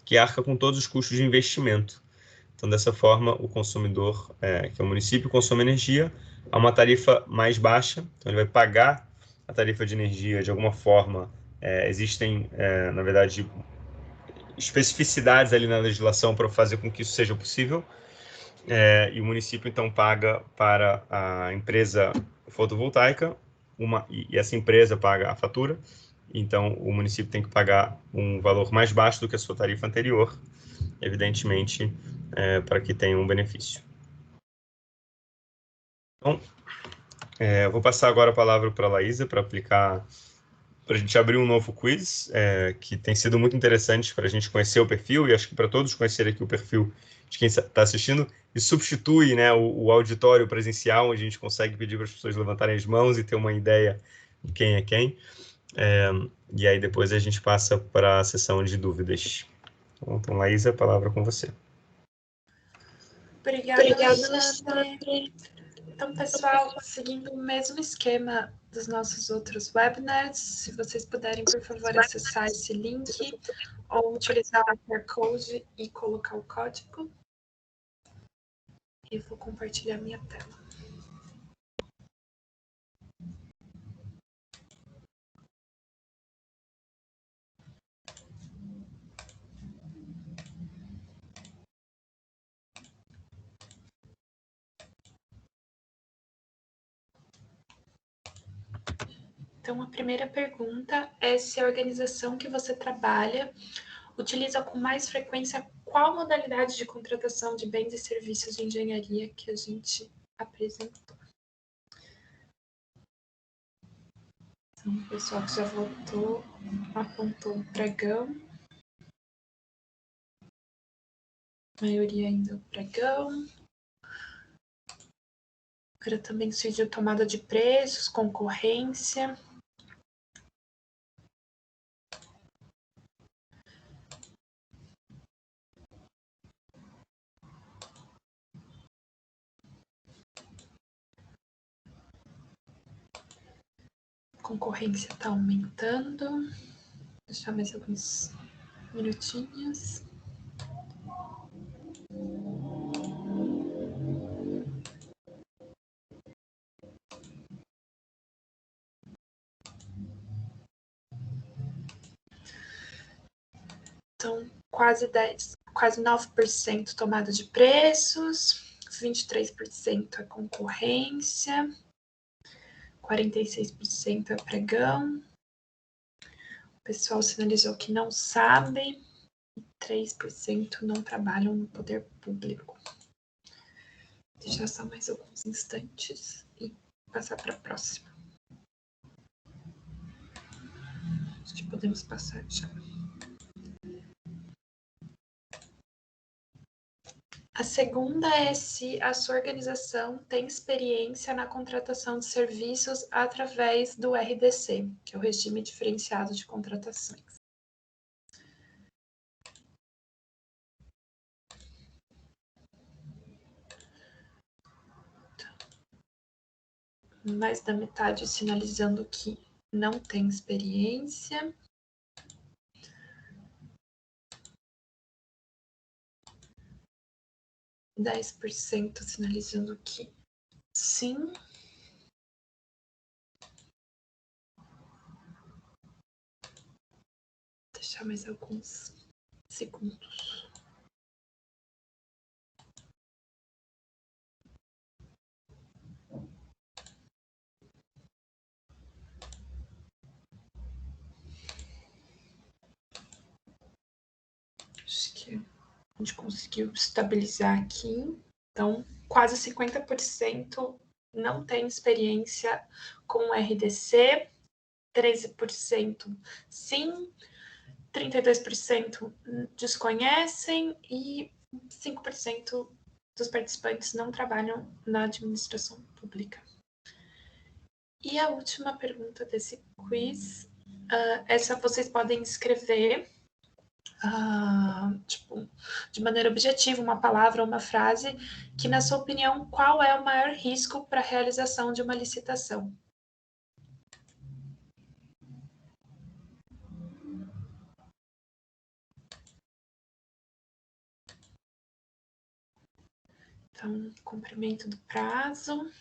que arca com todos os custos de investimento. Então, dessa forma, o consumidor, que é o município, consome energia a uma tarifa mais baixa, então ele vai pagar a tarifa de energia de alguma forma. Existem, na verdade, especificidades ali na legislação para fazer com que isso seja possível, e o município, então, paga para a empresa fotovoltaica, e essa empresa paga a fatura, então o município tem que pagar um valor mais baixo do que a sua tarifa anterior, evidentemente, para que tenha um benefício. Então, eu vou passar agora a palavra para a Laísa para aplicar, para a gente abrir um novo quiz, que tem sido muito interessante para a gente conhecer o perfil, e acho que para todos conhecerem aqui o perfil de quem está assistindo, e substitui, né, o auditório presencial, onde a gente consegue pedir para as pessoas levantarem as mãos e ter uma ideia de quem é quem. E aí depois a gente passa para a sessão de dúvidas. Então, Laísa, a palavra é com você. Obrigada, Alexandre. Então, pessoal, seguindo o mesmo esquema dos nossos outros webinars, se vocês puderem, por favor, acessar esse link ou utilizar o QR Code e colocar o código. E vou compartilhar minha tela. Então, a primeira pergunta é se a organização que você trabalha utiliza com mais frequência qual modalidade de contratação de bens e serviços de engenharia que a gente apresentou. Então, o pessoal que já votou apontou o pregão. A maioria ainda o pregão. Agora também surgiu tomada de preços, concorrência. A concorrência está aumentando. Vou deixar mais alguns minutinhos. Então, quase 9% tomada de preços, 23% é concorrência, 46% é pregão. O pessoal sinalizou que não sabe. 3% não trabalham no poder público. Deixar só mais alguns instantes e passar para a próxima. Acho que podemos passar já. A segunda é se a sua organização tem experiência na contratação de serviços através do RDC, que é o Regime Diferenciado de Contratações. Mais da metade sinalizando que não tem experiência. – 10% sinalizando que sim. Vou deixar mais alguns segundos. Acho que a gente conseguiu estabilizar aqui. Então, quase 50% não tem experiência com RDC, 13% sim, 32% desconhecem e 5% dos participantes não trabalham na administração pública. E a última pergunta desse quiz, essa vocês podem escrever de maneira objetiva, uma palavra ou uma frase, que, na sua opinião, qual é o maior risco para a realização de uma licitação? Então, cumprimento do prazo.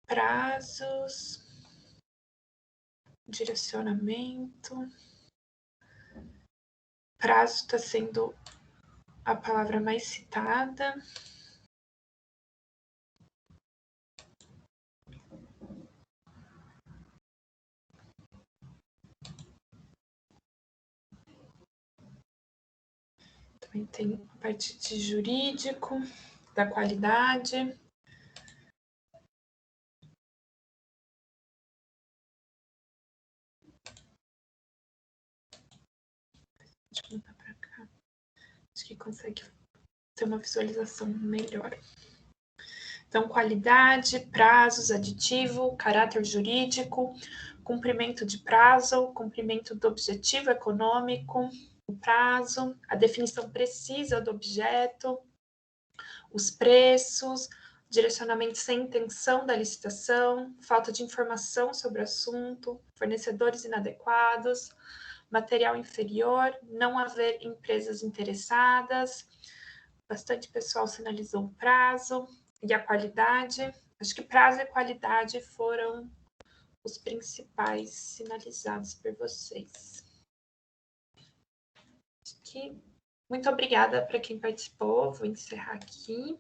Prazos, direcionamento. Prazo está sendo a palavra mais citada. Também tem a parte de jurídico, da qualidade. Deixa eu montar para cá. Acho que consegue ter uma visualização melhor. Então, qualidade, prazos, aditivo, caráter jurídico, cumprimento de prazo, cumprimento do objetivo econômico, o prazo, a definição precisa do objeto, os preços, direcionamento sem intenção da licitação, falta de informação sobre o assunto, fornecedores inadequados, material inferior, não haver empresas interessadas. Bastante pessoal sinalizou o prazo e a qualidade. Acho que prazo e qualidade foram os principais sinalizados por vocês. Acho que muito obrigada para quem participou. Vou encerrar aqui.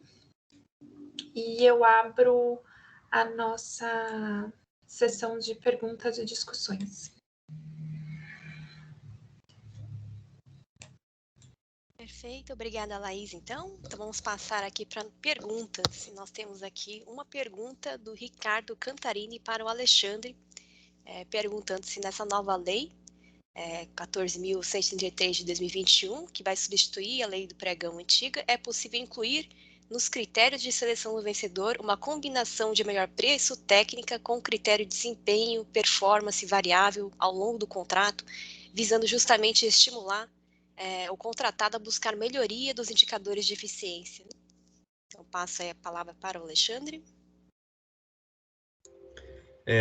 E eu abro a nossa sessão de perguntas e discussões. Perfeito, obrigada, Laís. Então vamos passar aqui para perguntas. Nós temos aqui uma pergunta do Ricardo Cantarini para o Alexandre, perguntando se nessa nova lei, 14.133 de 2021, que vai substituir a lei do pregão antiga, é possível incluir nos critérios de seleção do vencedor uma combinação de melhor preço, técnica, com critério de desempenho, performance variável ao longo do contrato, visando justamente estimular o contratado a buscar melhoria dos indicadores de eficiência. Então, passo aí a palavra para o Alexandre.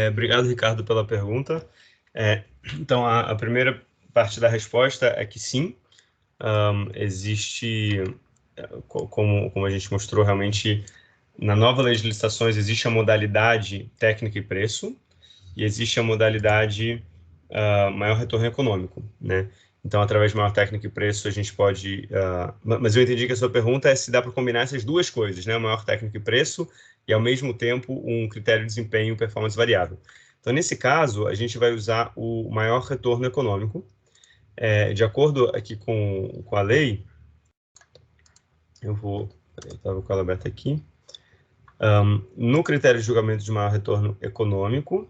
Obrigado, Ricardo, pela pergunta. Então, a primeira parte da resposta é que sim, existe, como a gente mostrou, realmente, na nova lei de licitações existe a modalidade técnica e preço, e existe a modalidade maior retorno econômico, né? Então, através de maior técnica e preço, a gente pode... mas eu entendi que a sua pergunta é se dá para combinar essas duas coisas, né? Maior técnica e preço e, ao mesmo tempo, um critério de desempenho e performance variável. Então, nesse caso, a gente vai usar o maior retorno econômico. De acordo aqui com a lei, eu vou... Estava com ela aberta aqui. No critério de julgamento de maior retorno econômico,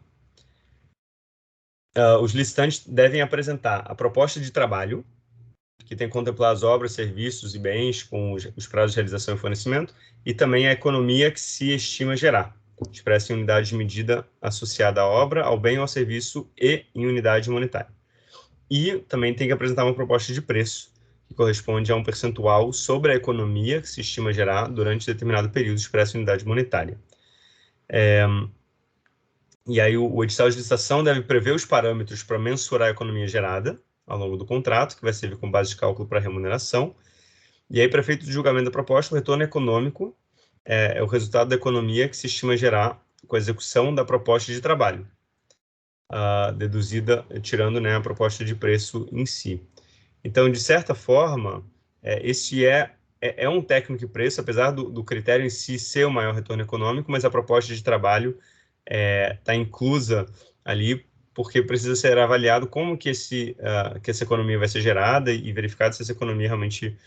os licitantes devem apresentar a proposta de trabalho, que tem que contemplar as obras, serviços e bens com os prazos de realização e fornecimento, e também a economia que se estima gerar, expressa em unidade de medida associada à obra, ao bem ou ao serviço e em unidade monetária. E também tem que apresentar uma proposta de preço, que corresponde a um percentual sobre a economia que se estima gerar durante determinado período, expressa em unidade monetária. E aí o edital de licitação deve prever os parâmetros para mensurar a economia gerada ao longo do contrato, que vai servir como base de cálculo para remuneração. E aí, para efeito de julgamento da proposta, o retorno econômico é o resultado da economia que se estima gerar com a execução da proposta de trabalho, deduzida, tirando, né, a proposta de preço em si. Então, de certa forma, esse é um técnico de preço, apesar do critério em si ser o maior retorno econômico, mas a proposta de trabalho está inclusa ali, porque precisa ser avaliado como que essa economia vai ser gerada e verificado se essa economia realmente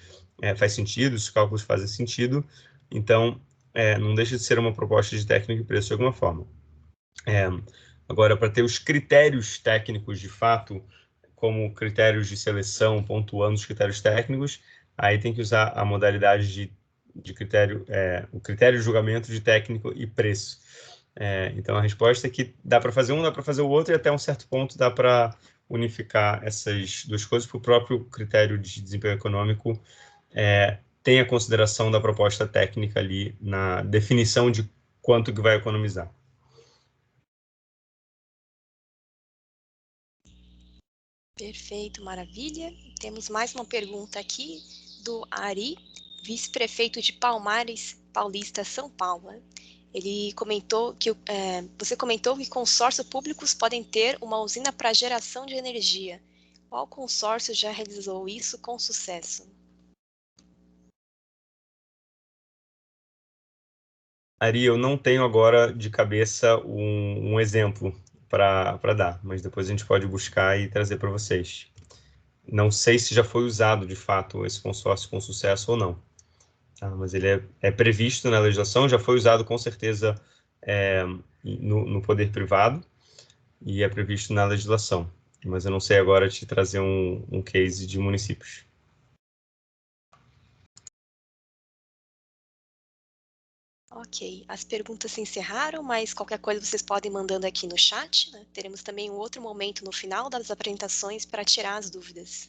faz sentido, se os cálculos fazem sentido. Então, não deixa de ser uma proposta de técnico de preço de alguma forma. Agora, para ter os critérios técnicos de fato, como critérios de seleção, pontuando os critérios técnicos, aí tem que usar a modalidade de critério, o critério de julgamento de técnico e preço. Então, a resposta é que dá para fazer um, dá para fazer o outro, e até um certo ponto dá para unificar essas duas coisas, porque o próprio critério de desempenho econômico tem a consideração da proposta técnica ali na definição de quanto que vai economizar. Perfeito, maravilha. Temos mais uma pergunta aqui do Ari, vice-prefeito de Palmares Paulista, São Paulo. Ele comentou que você comentou que consórcios públicos podem ter uma usina para geração de energia. Qual consórcio já realizou isso com sucesso? Ari, eu não tenho agora de cabeça um exemplo para dar, mas depois a gente pode buscar e trazer para vocês. Não sei se já foi usado, de fato, esse consórcio com sucesso ou não. Mas ele é previsto na legislação, já foi usado com certeza no poder privado e é previsto na legislação. Mas eu não sei agora te trazer um case de municípios. Ok, as perguntas se encerraram, mas qualquer coisa vocês podem mandando aqui no chat, né? Teremos também um outro momento no final das apresentações para tirar as dúvidas.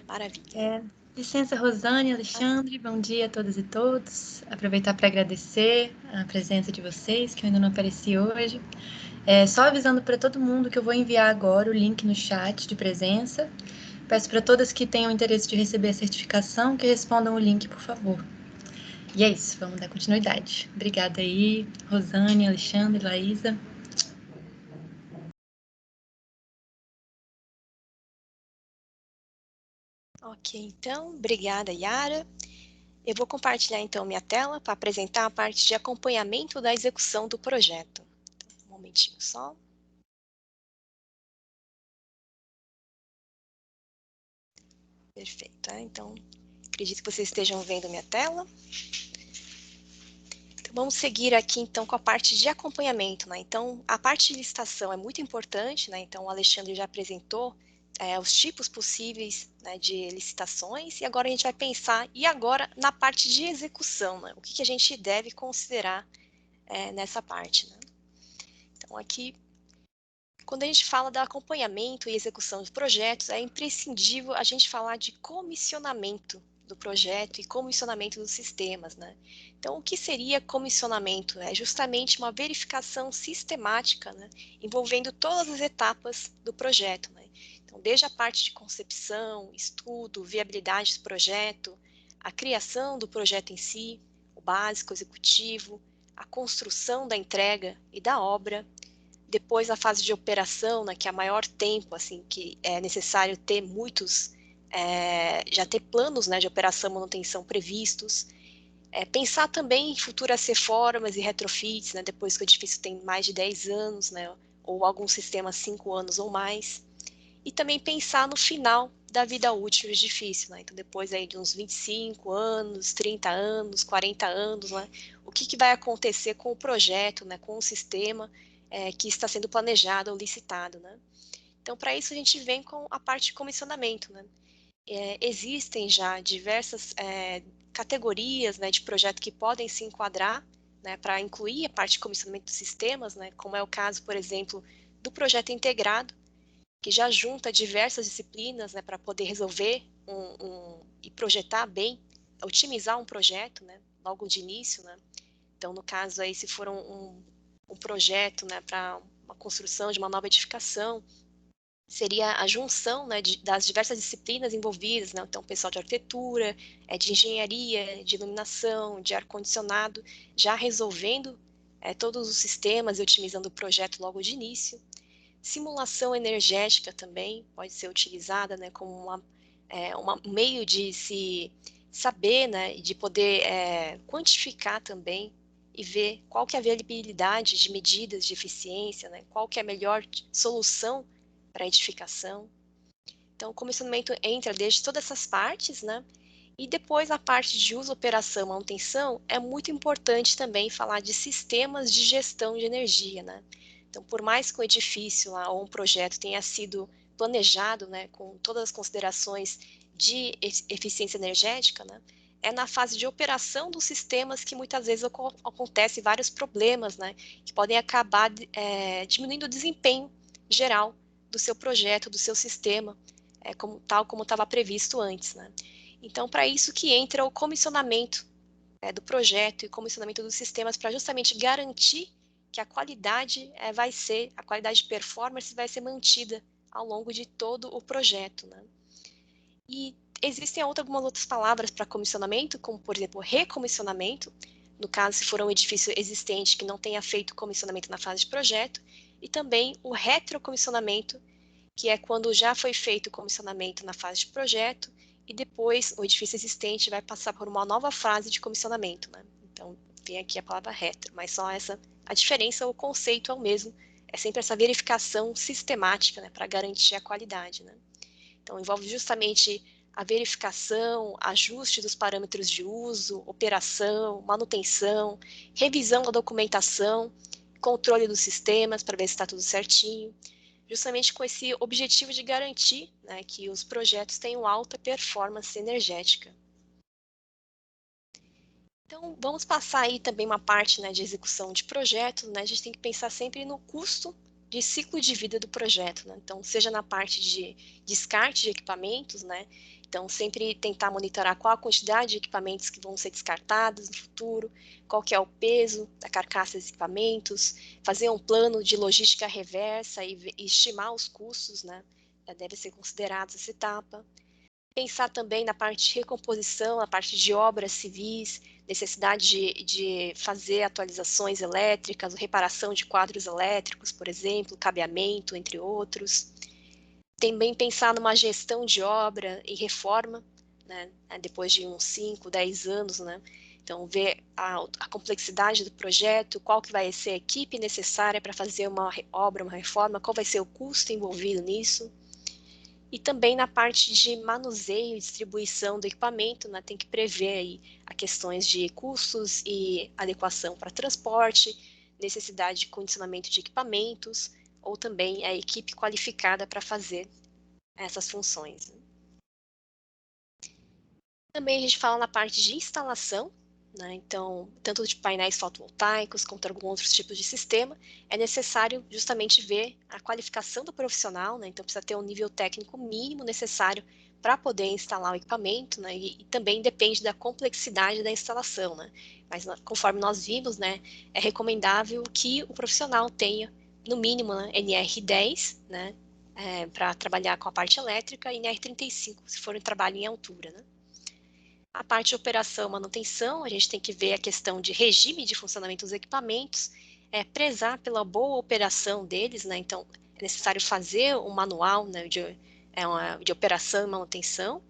Maravilha. Licença, Rosane, Alexandre, bom dia a todas e todos. Aproveitar para agradecer a presença de vocês, que eu ainda não apareci hoje. Só avisando para todo mundo que eu vou enviar agora o link no chat de presença. Peço para todas que tenham interesse de receber a certificação que respondam o link, por favor. E é isso, vamos dar continuidade. Obrigada aí, Rosane, Alexandre, Laísa. Ok, então, obrigada, Yara. Eu vou compartilhar, então, minha tela para apresentar a parte de acompanhamento da execução do projeto. Então, um momentinho só. Perfeito, então, acredito que vocês estejam vendo minha tela. Então, vamos seguir aqui, então, com a parte de acompanhamento, né? Então, a parte de licitação é muito importante, né? Então, o Alexandre já apresentou os tipos possíveis, né, de licitações, e agora a gente vai pensar, e agora na parte de execução, né? O que a gente deve considerar nessa parte, né? Então, aqui, quando a gente fala do acompanhamento e execução de projetos, é imprescindível a gente falar de comissionamento do projeto e comissionamento dos sistemas, né? Então, o que seria comissionamento? É justamente uma verificação sistemática, né, envolvendo todas as etapas do projeto, né? Então, desde a parte de concepção, estudo, viabilidade do projeto, a criação do projeto em si, o básico, o executivo, a construção da entrega e da obra, Depois a fase de operação, né, que é a maior tempo, assim, que é necessário ter já ter planos, né, de operação e manutenção previstos. Pensar também em futuras reformas e retrofits, né, depois que o edifício tem mais de 10 anos, né, ou algum sistema 5 anos ou mais. E também pensar no final da vida útil do edifício, né? Então, depois aí de uns 25 anos, 30 anos, 40 anos, né? O que vai acontecer com o projeto, né? Com o sistema que está sendo planejado ou licitado, né? Então, para isso, a gente vem com a parte de comissionamento, né? Existem já diversas categorias, né, de projeto que podem se enquadrar, né, para incluir a parte de comissionamento dos sistemas, né? Como é o caso, por exemplo, do projeto integrado, que já junta diversas disciplinas, né, para poder resolver e projetar bem, otimizar um projeto, né, logo de início, né. Então, no caso aí, se for um projeto, né, para uma construção de uma nova edificação, seria a junção, né, das diversas disciplinas envolvidas, né, então pessoal de arquitetura, de engenharia, de iluminação, de ar-condicionado, já resolvendo todos os sistemas e otimizando o projeto logo de início. Simulação energética também pode ser utilizada, né, como um meio de se saber, né, de poder quantificar também e ver qual que é a viabilidade de medidas de eficiência, né, qual que é a melhor solução para a edificação. Então, o comissionamento entra desde todas essas partes, né, e depois a parte de uso, operação, manutenção, é muito importante também falar de sistemas de gestão de energia, né. Então, por mais que o edifício lá, ou um projeto tenha sido planejado, né, com todas as considerações de eficiência energética, né, é na fase de operação dos sistemas que muitas vezes acontecem vários problemas, né, que podem acabar diminuindo o desempenho geral do seu projeto, do seu sistema, tal como estava previsto antes, né. Então, para isso que entra o comissionamento do projeto e comissionamento dos sistemas, para justamente garantir que a qualidade a qualidade de performance vai ser mantida ao longo de todo o projeto, né? E existem algumas outras palavras para comissionamento, como, por exemplo, recomissionamento, no caso, se for um edifício existente que não tenha feito comissionamento na fase de projeto, e também o retrocomissionamento, que é quando já foi feito o comissionamento na fase de projeto, e depois o edifício existente vai passar por uma nova fase de comissionamento, né? Então, vem aqui a palavra retro, mas só a diferença, o conceito é o mesmo, é sempre essa verificação sistemática, né, para garantir a qualidade, né? Então, envolve justamente a verificação, ajuste dos parâmetros de uso, operação, manutenção, revisão da documentação, controle dos sistemas para ver se está tudo certinho, justamente com esse objetivo de garantir, né, que os projetos tenham alta performance energética. Então, vamos passar aí também uma parte, né, de execução de projetos, né, a gente tem que pensar sempre no custo de ciclo de vida do projeto, né? Então, seja na parte de descarte de equipamentos, né? Então, sempre tentar monitorar qual a quantidade de equipamentos que vão ser descartados no futuro, qual que é o peso da carcaça dos equipamentos, fazer um plano de logística reversa e estimar os custos, né? Deve ser considerado essa etapa. Pensar também na parte de recomposição, a parte de obras civis, necessidade de fazer atualizações elétricas, reparação de quadros elétricos, por exemplo, cabeamento, entre outros. Também pensar numa gestão de obra e reforma, né, depois de uns 5, 10 anos, né? Então, ver a complexidade do projeto, qual que vai ser a equipe necessária para fazer uma obra, uma reforma, qual vai ser o custo envolvido nisso. E também na parte de manuseio e distribuição do equipamento, né, tem que prever aí as questões de custos e adequação para transporte, necessidade de condicionamento de equipamentos, ou também a equipe qualificada para fazer essas funções. Também a gente fala na parte de instalação, né, então, tanto de painéis fotovoltaicos quanto alguns outros tipos de sistema, é necessário justamente ver a qualificação do profissional, né, então precisa ter um nível técnico mínimo necessário para poder instalar o equipamento, né, e também depende da complexidade da instalação, né, mas conforme nós vimos, né, é recomendável que o profissional tenha, no mínimo, né, NR10, né, para trabalhar com a parte elétrica, e NR35, se for um trabalho em altura, né. A parte de operação e manutenção, a gente tem que ver a questão de regime de funcionamento dos equipamentos, prezar pela boa operação deles, né? Então, é necessário fazer um manual, né, de operação e manutenção,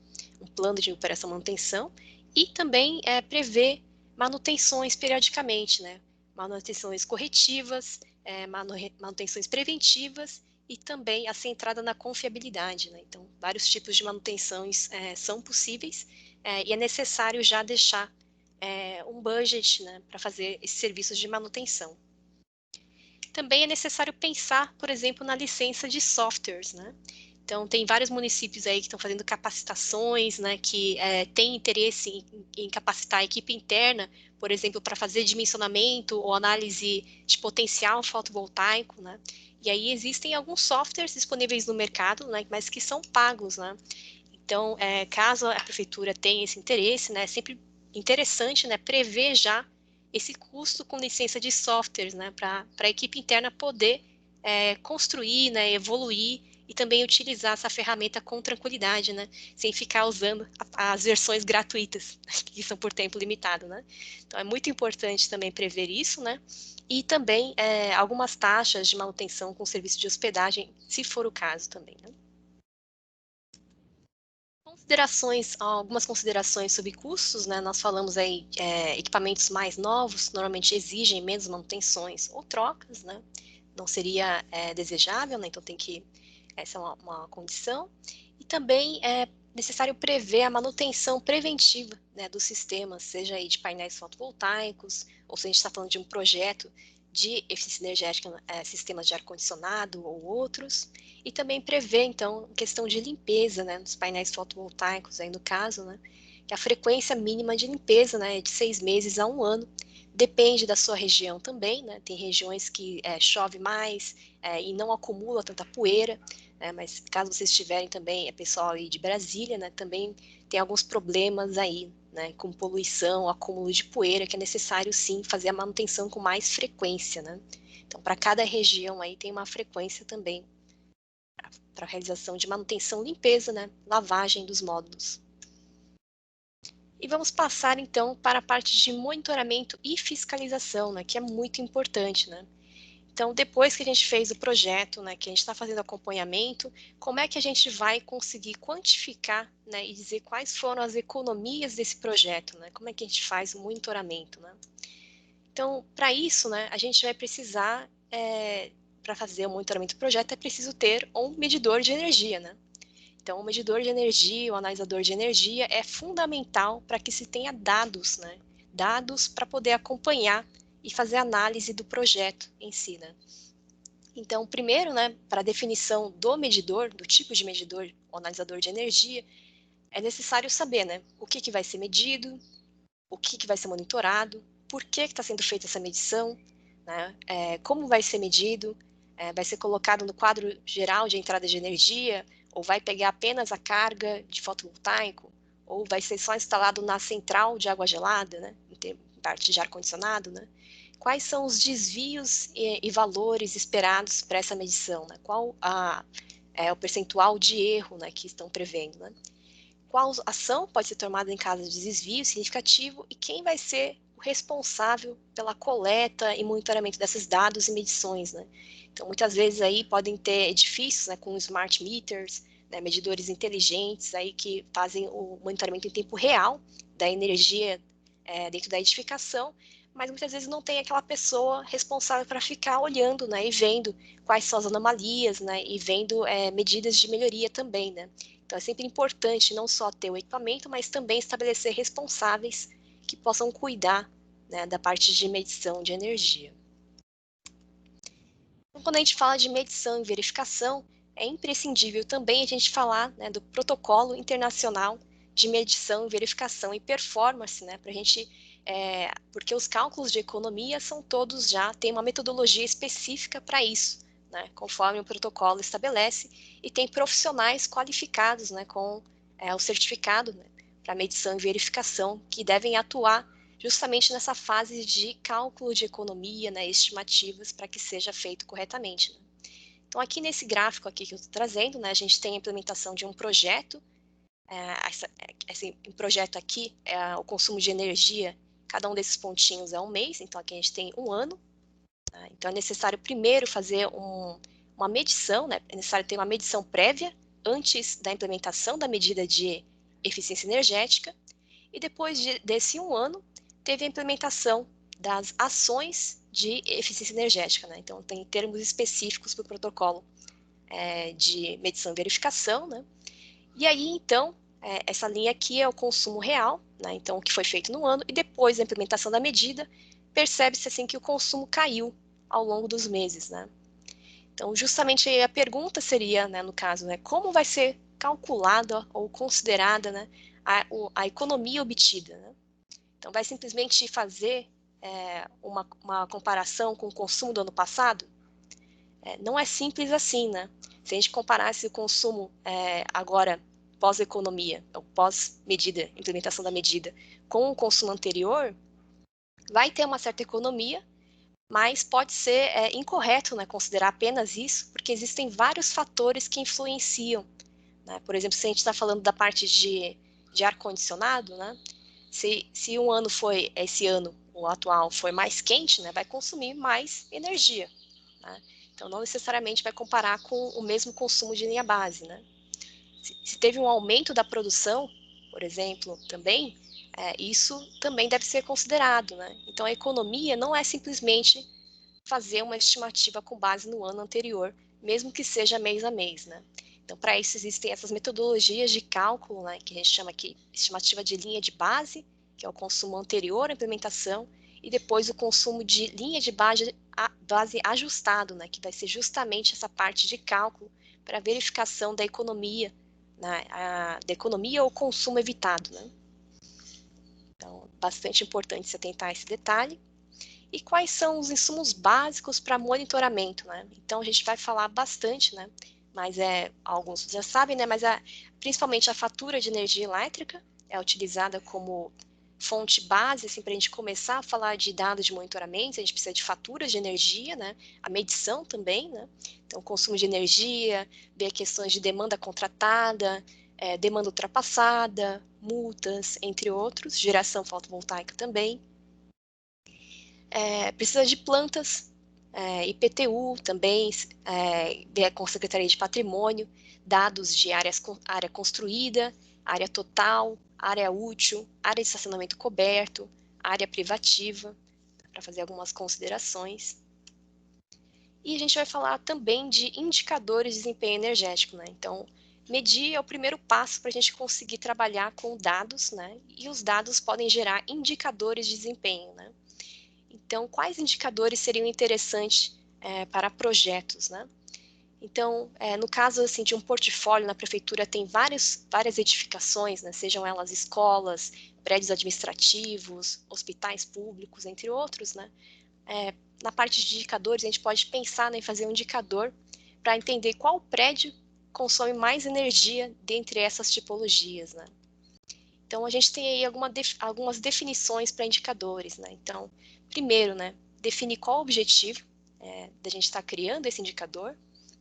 um plano de operação e manutenção, e também prever manutenções periodicamente, né? Manutenções corretivas, manutenções preventivas e também a centrada na confiabilidade, né? Então, vários tipos de manutenções são possíveis e é necessário já deixar um budget, né, para fazer esses serviços de manutenção. Também é necessário pensar, por exemplo, na licença de softwares, né? Então, tem vários municípios aí que estão fazendo capacitações, né, que têm interesse em capacitar a equipe interna, por exemplo, para fazer dimensionamento ou análise de potencial fotovoltaico, né? E aí existem alguns softwares disponíveis no mercado, né, mas que são pagos, né? Então, caso a prefeitura tenha esse interesse, né, é sempre interessante, né, prever já esse custo com licença de softwares, né, para a equipe interna poder construir, né, evoluir e também utilizar essa ferramenta com tranquilidade, né, sem ficar usando as versões gratuitas, que são por tempo limitado, né. Então, é muito importante também prever isso, né, e também algumas taxas de manutenção com serviço de hospedagem, se for o caso também, né. Algumas considerações sobre custos, né? Nós falamos aí equipamentos mais novos normalmente exigem menos manutenções ou trocas, né? Não seria desejável, né? Então essa é uma condição. E também é necessário prever a manutenção preventiva, né, dos sistemas, seja aí de painéis fotovoltaicos, ou se a gente está falando de um projeto de eficiência energética, sistemas de ar-condicionado ou outros, e também prevê, então, questão de limpeza, né, dos painéis fotovoltaicos, aí no caso, né, que a frequência mínima de limpeza, né, é de 6 meses a 1 ano, depende da sua região também, né, tem regiões que chove mais e não acumula tanta poeira, mas caso vocês tiverem também, pessoal aí de Brasília, né, também tem alguns problemas aí, né, com poluição, acúmulo de poeira, que é necessário sim fazer a manutenção com mais frequência, né. Então, para cada região aí tem uma frequência também para a realização de manutenção, limpeza, né, lavagem dos módulos. E vamos passar então para a parte de monitoramento e fiscalização, né, que é muito importante, né. Então, depois que a gente fez o projeto, né, que a gente está fazendo acompanhamento, como é que a gente vai conseguir quantificar, né, e dizer quais foram as economias desse projeto, né? Como é que a gente faz o monitoramento, né? Então, para isso, né, a gente vai precisar, para fazer o monitoramento do projeto, é preciso ter um medidor de energia, né? Então, o medidor de energia, o analisador de energia é fundamental para que se tenha dados, né? Dados para poder acompanhar e fazer análise do projeto em si, né? Então, primeiro, né, para a definição do medidor, do tipo de medidor, o analisador de energia, é necessário saber, né, o que vai ser medido, o que vai ser monitorado, por que está sendo feita essa medição, né, como vai ser medido, vai ser colocado no quadro geral de entrada de energia, ou vai pegar apenas a carga de fotovoltaico, ou vai ser só instalado na central de água gelada, né, em parte de ar-condicionado, né? Quais são os desvios e valores esperados para essa medição, né? Qual o percentual de erro, né, que estão prevendo, né? Qual ação pode ser tomada em caso de desvio significativo e quem vai ser o responsável pela coleta e monitoramento desses dados e medições, né? Então, muitas vezes aí podem ter edifícios, né, com smart meters, né, medidores inteligentes aí que fazem o monitoramento em tempo real da energia dentro da edificação, mas muitas vezes não tem aquela pessoa responsável para ficar olhando, né, e vendo quais são as anomalias, né, e vendo medidas de melhoria também, né. Então, é sempre importante não só ter o equipamento, mas também estabelecer responsáveis que possam cuidar, né, da parte de medição de energia. Então, quando a gente fala de medição e verificação, é imprescindível também a gente falar, né, do protocolo internacional de medição, verificação e performance, né, para a gente, porque os cálculos de economia são todos já, tem uma metodologia específica para isso, né, conforme o protocolo estabelece, e tem profissionais qualificados, né, com o certificado, né, para medição e verificação, que devem atuar justamente nessa fase de cálculo de economia, né, estimativas, para que seja feito corretamente, né. Então, aqui nesse gráfico aqui que eu estou trazendo, né, a gente tem a implementação de um projeto. Esse projeto aqui, o consumo de energia, cada um desses pontinhos é um mês, então aqui a gente tem um ano, Tá? Então, é necessário primeiro fazer uma medição, né? É necessário ter uma medição prévia antes da implementação da medida de eficiência energética, e depois desse 1 ano, teve a implementação das ações de eficiência energética, né? Então, tem termos específicos para o protocolo de medição e verificação, né? E aí, então, essa linha aqui é o consumo real, né? Então, o que foi feito no ano, e depois da implementação da medida, percebe-se assim que o consumo caiu ao longo dos meses, né? Então, justamente a pergunta seria, né, no caso, né, como vai ser calculada ou considerada, né, a economia obtida, né? Então, vai simplesmente fazer uma comparação com o consumo do ano passado? Não é simples assim, né? Se a gente comparasse o consumo agora, pós-economia, ou pós-medida, implementação da medida, com o consumo anterior, vai ter uma certa economia, mas pode ser incorreto, né, considerar apenas isso, porque existem vários fatores que influenciam, né? Por exemplo, se a gente está falando da parte de ar-condicionado, né? Se um ano foi, esse ano, o atual, foi mais quente, né, vai consumir mais energia, né? Então, não necessariamente vai comparar com o mesmo consumo de linha base, né? Se teve um aumento da produção, por exemplo, também, isso também deve ser considerado, né? Então, a economia não é simplesmente fazer uma estimativa com base no ano anterior, mesmo que seja mês a mês, né? Então, para isso existem essas metodologias de cálculo, né, que a gente chama aqui estimativa de linha de base, que é o consumo anterior à implementação, e depois o consumo de linha de base ajustado, né, que vai ser justamente essa parte de cálculo para verificação da economia, né, da economia ou consumo evitado, né? Então, bastante importante se atentar a esse detalhe. E quais são os insumos básicos para monitoramento, né? Então, a gente vai falar bastante, né? Mas alguns já sabem, né? Mas principalmente a fatura de energia elétrica é utilizada como fonte base, assim, para a gente começar a falar de dados de monitoramento, a gente precisa de faturas de energia, né? A medição também, né? Então, consumo de energia, ver questões de demanda contratada, demanda ultrapassada, multas, entre outros, geração fotovoltaica também. Precisa de plantas, IPTU também, com a Secretaria de Patrimônio, dados de área construída, área total, área útil, área de estacionamento coberto, área privativa, para fazer algumas considerações. E a gente vai falar também de indicadores de desempenho energético, né? Então, medir é o primeiro passo para a gente conseguir trabalhar com dados, né? E os dados podem gerar indicadores de desempenho, né? Então, quais indicadores seriam interessantes para projetos, né? Então, no caso assim, de um portfólio na prefeitura, tem várias edificações, né? Sejam elas escolas, prédios administrativos, hospitais públicos, entre outros, né? Na parte de indicadores, a gente pode pensar, né, em fazer um indicador para entender qual prédio consome mais energia dentre essas tipologias, né? Então, a gente tem aí algumas definições para indicadores, né? Então, primeiro, né, definir qual o objetivo da gente estar criando esse indicador,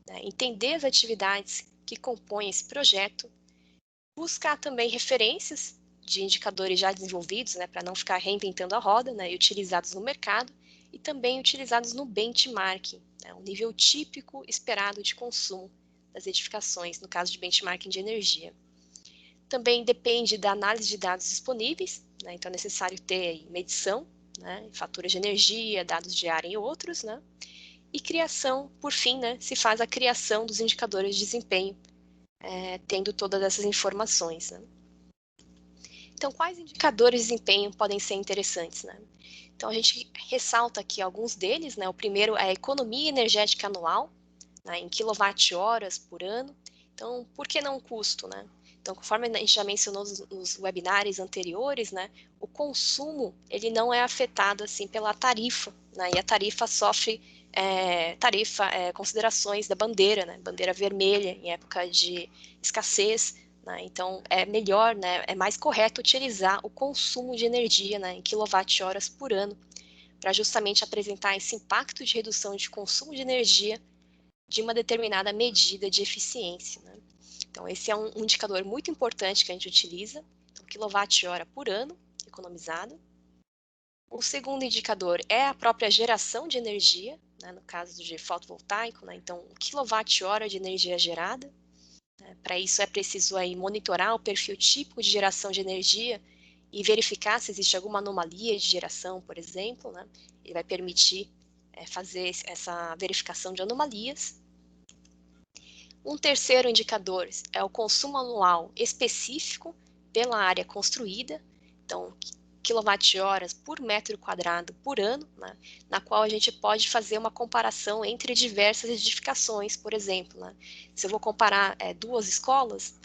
né? Entender as atividades que compõem esse projeto, buscar também referências de indicadores já desenvolvidos, né, para não ficar reinventando a roda, né, e utilizados no mercado, e também utilizados no benchmarking, né, o nível típico esperado de consumo das edificações, no caso de benchmarking de energia. Também depende da análise de dados disponíveis, né? Então é necessário ter aí medição, né? Faturas de energia, dados de área e outros, né? E criação, por fim, né? Se faz a criação dos indicadores de desempenho, tendo todas essas informações, né? Então, quais indicadores de desempenho podem ser interessantes, né? Então, a gente ressalta aqui alguns deles, né? O primeiro é a economia energética anual, né? Em quilowatt-horas por ano. Então, por que não o custo, né? Então, conforme a gente já mencionou nos webinars anteriores, né, o consumo ele não é afetado assim pela tarifa, né, e a tarifa sofre considerações da bandeira, né, bandeira vermelha em época de escassez, né, então é melhor, né, é mais correto utilizar o consumo de energia, né, em quilowatt-horas por ano, para justamente apresentar esse impacto de redução de consumo de energia de uma determinada medida de eficiência, né? Então, esse é um indicador muito importante que a gente utiliza, então, quilowatt-hora por ano economizado. O segundo indicador é a própria geração de energia, né, no caso de fotovoltaico, né, então, quilowatt-hora de energia gerada. Para isso é preciso aí monitorar o perfil típico de geração de energia e verificar se existe alguma anomalia de geração, por exemplo, né? Ele vai permitir fazer essa verificação de anomalias. Um terceiro indicador é o consumo anual específico pela área construída, então, quilowatt-horas por metro quadrado por ano, né, na qual a gente pode fazer uma comparação entre diversas edificações, por exemplo. Né? Se eu vou comparar duas escolas,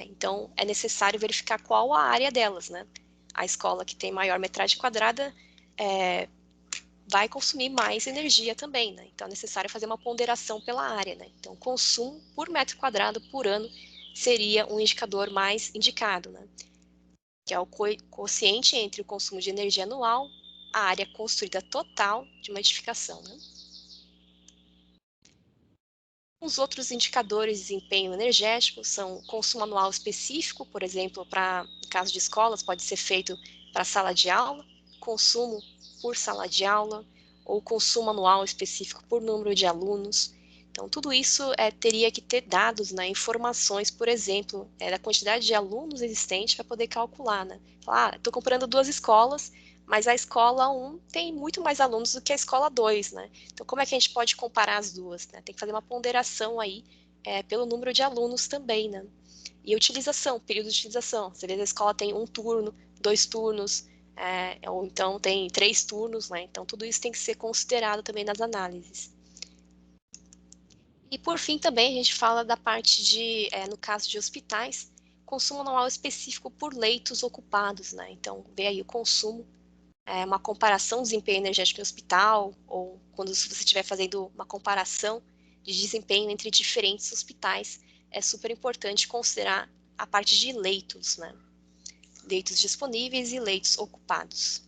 então é necessário verificar qual a área delas. Né? A escola que tem maior metragem quadrada vai consumir mais energia também, né? Então é necessário fazer uma ponderação pela área, né? Então, consumo por metro quadrado por ano seria um indicador mais indicado, né? Que é o quociente entre o consumo de energia anual, a área construída total de uma edificação, né? Os outros indicadores de desempenho energético são o consumo anual específico, por exemplo, no caso de escolas, pode ser feito para sala de aula, consumo por sala de aula, ou consumo anual específico por número de alunos. Então, tudo isso teria que ter dados, né, informações, por exemplo, da quantidade de alunos existentes para poder calcular. Né? Falar, estou comparando duas escolas, mas a escola 1 tem muito mais alunos do que a escola 2, né? Então, como é que a gente pode comparar as duas? Né? Tem que fazer uma ponderação aí pelo número de alunos também, né? E utilização, período de utilização. Às vezes a escola tem 1 turno, 2 turnos, ou então tem 3 turnos, né? Então, tudo isso tem que ser considerado também nas análises. E, por fim, também a gente fala da parte de, no caso de hospitais, consumo anual específico por leitos ocupados, né? Então, vê aí o consumo, uma comparação do desempenho energético no hospital, ou quando você estiver fazendo uma comparação de desempenho entre diferentes hospitais, é super importante considerar a parte de leitos, né? Leitos disponíveis e leitos ocupados.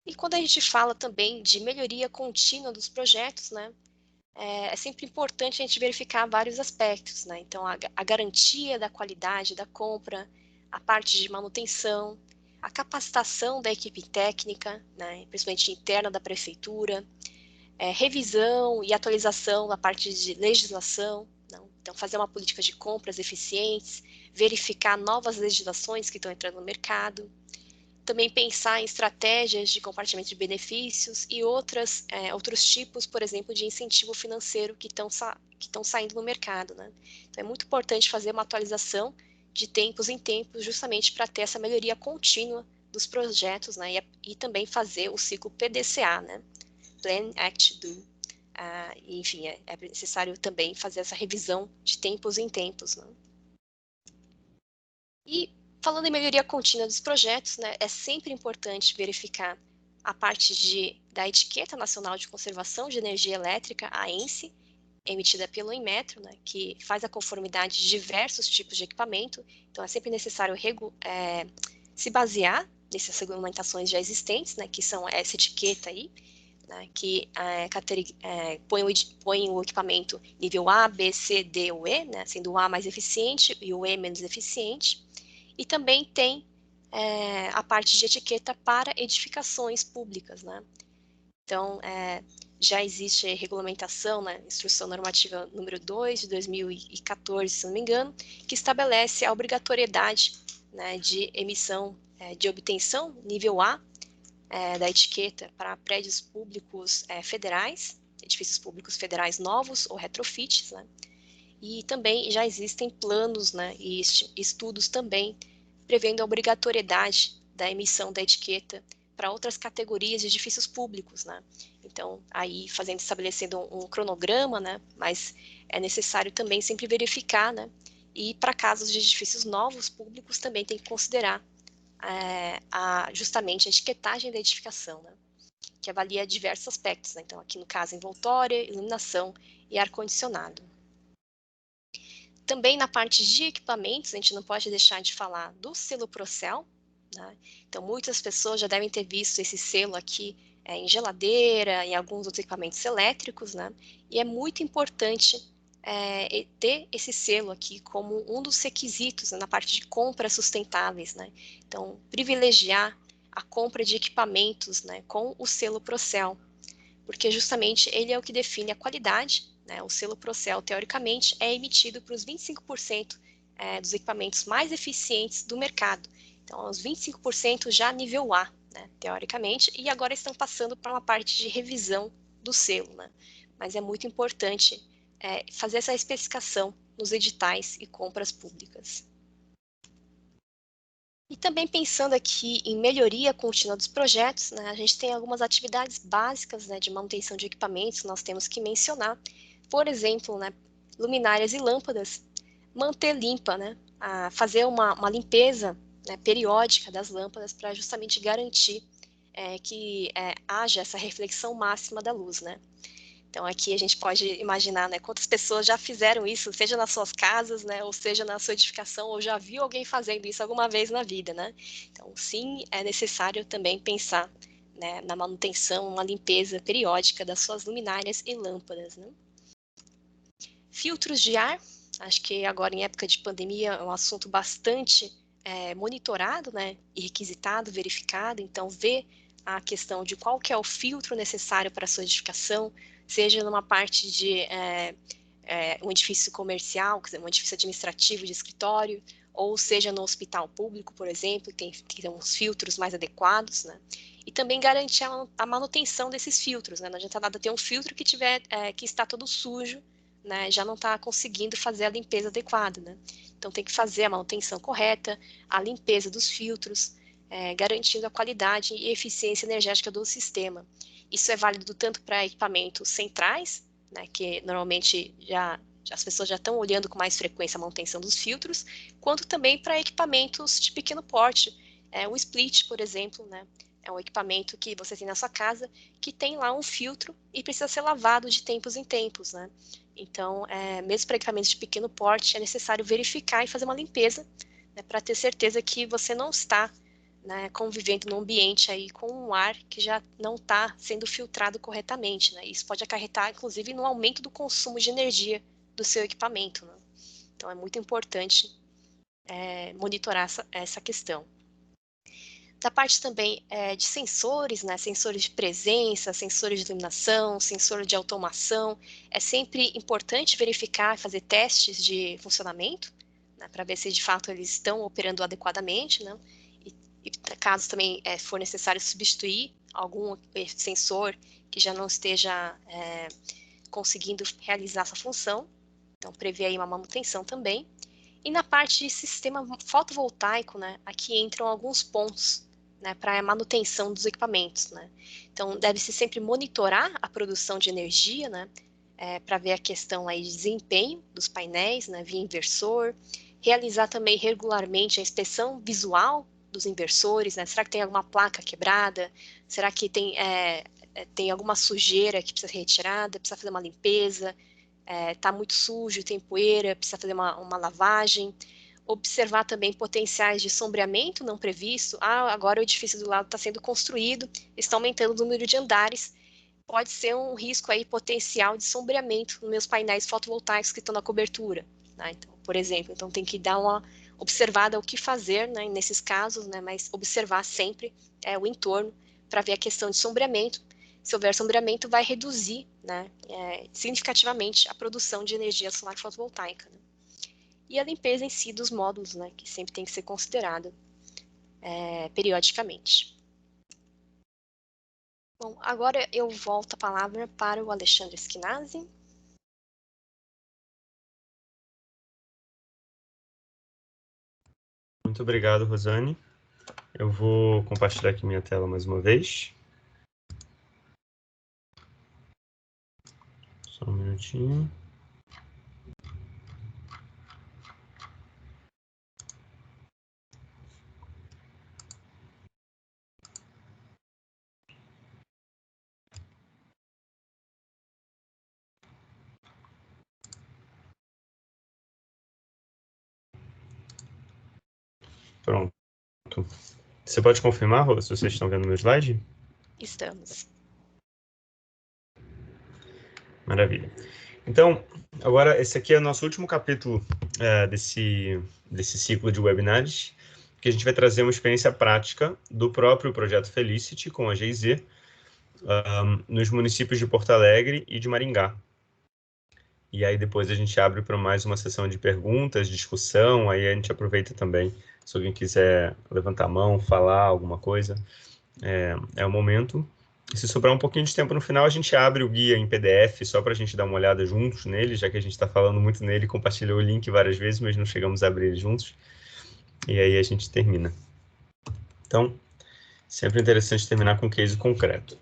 E quando a gente fala também de melhoria contínua dos projetos, né? É sempre importante a gente verificar vários aspectos, né? Então, a garantia da qualidade da compra, a parte de manutenção, a capacitação da equipe técnica, né? Principalmente interna da prefeitura, revisão e atualização da parte de legislação, não? Então, fazer uma política de compras eficientes, verificar novas legislações que estão entrando no mercado, também pensar em estratégias de compartilhamento de benefícios e outros tipos, por exemplo, de incentivo financeiro que estão saindo no mercado. Né? Então, é muito importante fazer uma atualização de tempos em tempos, justamente para ter essa melhoria contínua dos projetos, né? E também fazer o ciclo PDCA, né? Plan, Act, Do. Enfim, é necessário também fazer essa revisão de tempos em tempos. Né? E falando em melhoria contínua dos projetos, né, é sempre importante verificar a parte da Etiqueta Nacional de Conservação de Energia Elétrica, a ENSE, emitida pelo Inmetro, né, que faz a conformidade de diversos tipos de equipamento. Então, é sempre necessário se basear nessas regulamentações já existentes, né, que são essa etiqueta aí, né, que põe o equipamento nível A, B, C, D ou E, né, sendo o A mais eficiente e o E menos eficiente. E também tem a parte de etiqueta para edificações públicas, né? Então, já existe regulamentação, né, Instrução Normativa número 2 de 2014, se não me engano, que estabelece a obrigatoriedade, né, de emissão, de obtenção nível A da etiqueta para prédios públicos federais, edifícios públicos federais novos ou retrofits, né? E também já existem planos, né, e estudos também prevendo a obrigatoriedade da emissão da etiqueta para outras categorias de edifícios públicos, né? Então, aí estabelecendo um cronograma, né? Mas é necessário também sempre verificar, né? E para casos de edifícios novos públicos também tem que considerar justamente a etiquetagem da edificação, né? Que avalia diversos aspectos, né? Então, aqui no caso, envoltória, iluminação e ar-condicionado. Também na parte de equipamentos, a gente não pode deixar de falar do selo Procel, né? Então, muitas pessoas já devem ter visto esse selo aqui em geladeira, em alguns outros equipamentos elétricos, né? E é muito importante ter esse selo aqui como um dos requisitos, né, na parte de compras sustentáveis, né? Então, privilegiar a compra de equipamentos, né, com o selo Procel, porque justamente ele é o que define a qualidade, né? O selo Procel, teoricamente, é emitido para os 25% dos equipamentos mais eficientes do mercado. Então, os 25% já nível A, né, teoricamente, e agora estão passando para uma parte de revisão do selo, né? Mas é muito importante fazer essa especificação nos editais e compras públicas. E também pensando aqui em melhoria contínua dos projetos, né, a gente tem algumas atividades básicas, né, de manutenção de equipamentos que nós temos que mencionar. Por exemplo, né, luminárias e lâmpadas, manter limpa, né, fazer uma limpeza, né, periódica das lâmpadas para justamente garantir que haja essa reflexão máxima da luz, né. Então, aqui a gente pode imaginar, né, quantas pessoas já fizeram isso, seja nas suas casas, né, ou seja na sua edificação, ou já viu alguém fazendo isso alguma vez na vida, né? Então, sim, é necessário também pensar, né, na manutenção, uma limpeza periódica das suas luminárias e lâmpadas, né? Filtros de ar, acho que agora em época de pandemia é um assunto bastante monitorado, né, e requisitado, verificado, então ver a questão de qual que é o filtro necessário para a sua edificação, seja numa parte de um edifício comercial, quer dizer, um edifício administrativo de escritório, ou seja no hospital público, por exemplo, que tem uns filtros mais adequados, né? E também garantir a manutenção desses filtros, né? Não adianta nada ter um filtro que que está todo sujo, né? Já não está conseguindo fazer a limpeza adequada, né? Então tem que fazer a manutenção correta, a limpeza dos filtros, garantindo a qualidade e eficiência energética do sistema. Isso é válido tanto para equipamentos centrais, né, que normalmente as pessoas já estão olhando com mais frequência a manutenção dos filtros, quanto também para equipamentos de pequeno porte. O split, por exemplo, né, é um equipamento que você tem na sua casa que tem lá um filtro e precisa ser lavado de tempos em tempos, né? Então, mesmo para equipamentos de pequeno porte, é necessário verificar e fazer uma limpeza, né, para ter certeza que você não está, né, convivendo num ambiente aí com um ar que já não está sendo filtrado corretamente, né? Isso pode acarretar, inclusive, no aumento do consumo de energia do seu equipamento, né? Então, é muito importante monitorar essa questão. Da parte também de sensores, né? Sensores de presença, sensores de iluminação, sensor de automação, é sempre importante verificar e fazer testes de funcionamento, né, para ver se de fato eles estão operando adequadamente, né? E caso também for necessário substituir algum sensor que já não esteja conseguindo realizar essa função, então prever aí uma manutenção também. E na parte de sistema fotovoltaico, né, aqui entram alguns pontos, né, para a manutenção dos equipamentos, né. Então deve-se sempre monitorar a produção de energia, né, para ver a questão aí de desempenho dos painéis, né, via inversor, realizar também regularmente a inspeção visual dos inversores, né? Será que tem alguma placa quebrada? Será que tem alguma sujeira que precisa ser retirada? Precisa fazer uma limpeza? Está muito sujo, tem poeira, precisa fazer uma lavagem? Observar também potenciais de sombreamento não previsto. Agora o edifício do lado está sendo construído, está aumentando o número de andares. Pode ser um risco aí potencial de sombreamento nos meus painéis fotovoltaicos que estão na cobertura, né? Então, por exemplo, então tem que dar uma observada o que fazer, né, nesses casos, né, mas observar sempre o entorno para ver a questão de sombreamento. Se houver sombreamento, vai reduzir, né, significativamente a produção de energia solar fotovoltaica, né? E a limpeza em si dos módulos, né, que sempre tem que ser considerada periodicamente. Bom, agora eu volto a palavra para o Alexandre Esquinazzi. Muito obrigado, Rosane. Eu vou compartilhar aqui minha tela mais uma vez. Só um minutinho. Pronto. Você pode confirmar, Rô, se vocês estão vendo meu slide? Estamos. Maravilha. Então, agora esse aqui é o nosso último capítulo desse ciclo de webinars. que a gente vai trazer uma experiência prática do próprio projeto Felicity com a GIZ, nos municípios de Porto Alegre e de Maringá. E aí depois a gente abre para mais uma sessão de perguntas, discussão, aí a gente aproveita também, se alguém quiser levantar a mão, falar alguma coisa, é o momento. E se sobrar um pouquinho de tempo no final, a gente abre o guia em PDF, só para a gente dar uma olhada juntos nele, já que a gente está falando muito nele, compartilhou o link várias vezes, mas não chegamos a abrir ele juntos. E aí a gente termina. Então, sempre interessante terminar com um case concreto.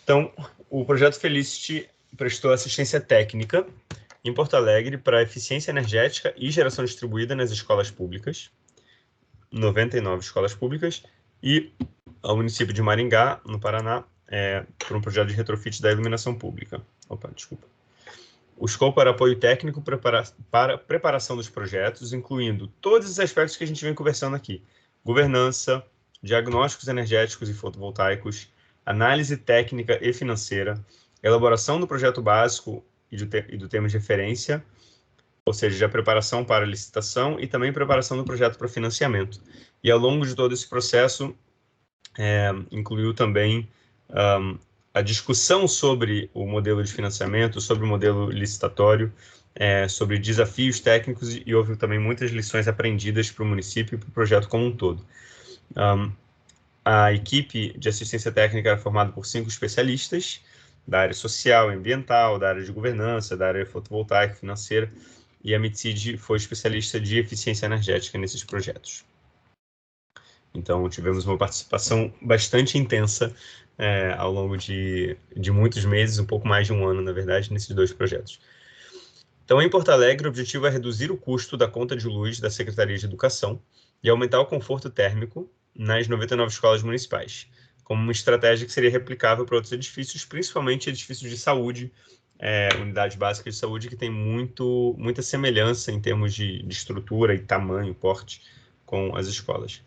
Então, o projeto Felicity prestou assistência técnica em Porto Alegre para eficiência energética e geração distribuída nas escolas públicas, 99 escolas públicas, e ao município de Maringá, no Paraná, para um projeto de retrofit da iluminação pública. O escopo era apoio técnico para preparação dos projetos, incluindo todos os aspectos que a gente vem conversando aqui: governança, diagnósticos energéticos e fotovoltaicos, análise técnica e financeira, elaboração do projeto básico e do tema de referência, ou seja, a preparação para a licitação e também preparação do projeto para financiamento. E ao longo de todo esse processo, incluiu também a discussão sobre o modelo de financiamento, sobre o modelo licitatório, sobre desafios técnicos, e houve também muitas lições aprendidas para o município e para o projeto como um todo. A equipe de assistência técnica era formada por 5 especialistas da área social e ambiental, da área de governança, da área fotovoltaica, financeira, e a MITSID foi especialista de eficiência energética nesses projetos. Então, tivemos uma participação bastante intensa ao longo de muitos meses, um pouco mais de um ano, na verdade, nesses 2 projetos. Então, em Porto Alegre, o objetivo é reduzir o custo da conta de luz da Secretaria de Educação e aumentar o conforto térmico nas 99 escolas municipais, como uma estratégia que seria replicável para outros edifícios, principalmente edifícios de saúde, unidades básicas de saúde, que tem muita semelhança em termos de estrutura e tamanho, porte, com as escolas.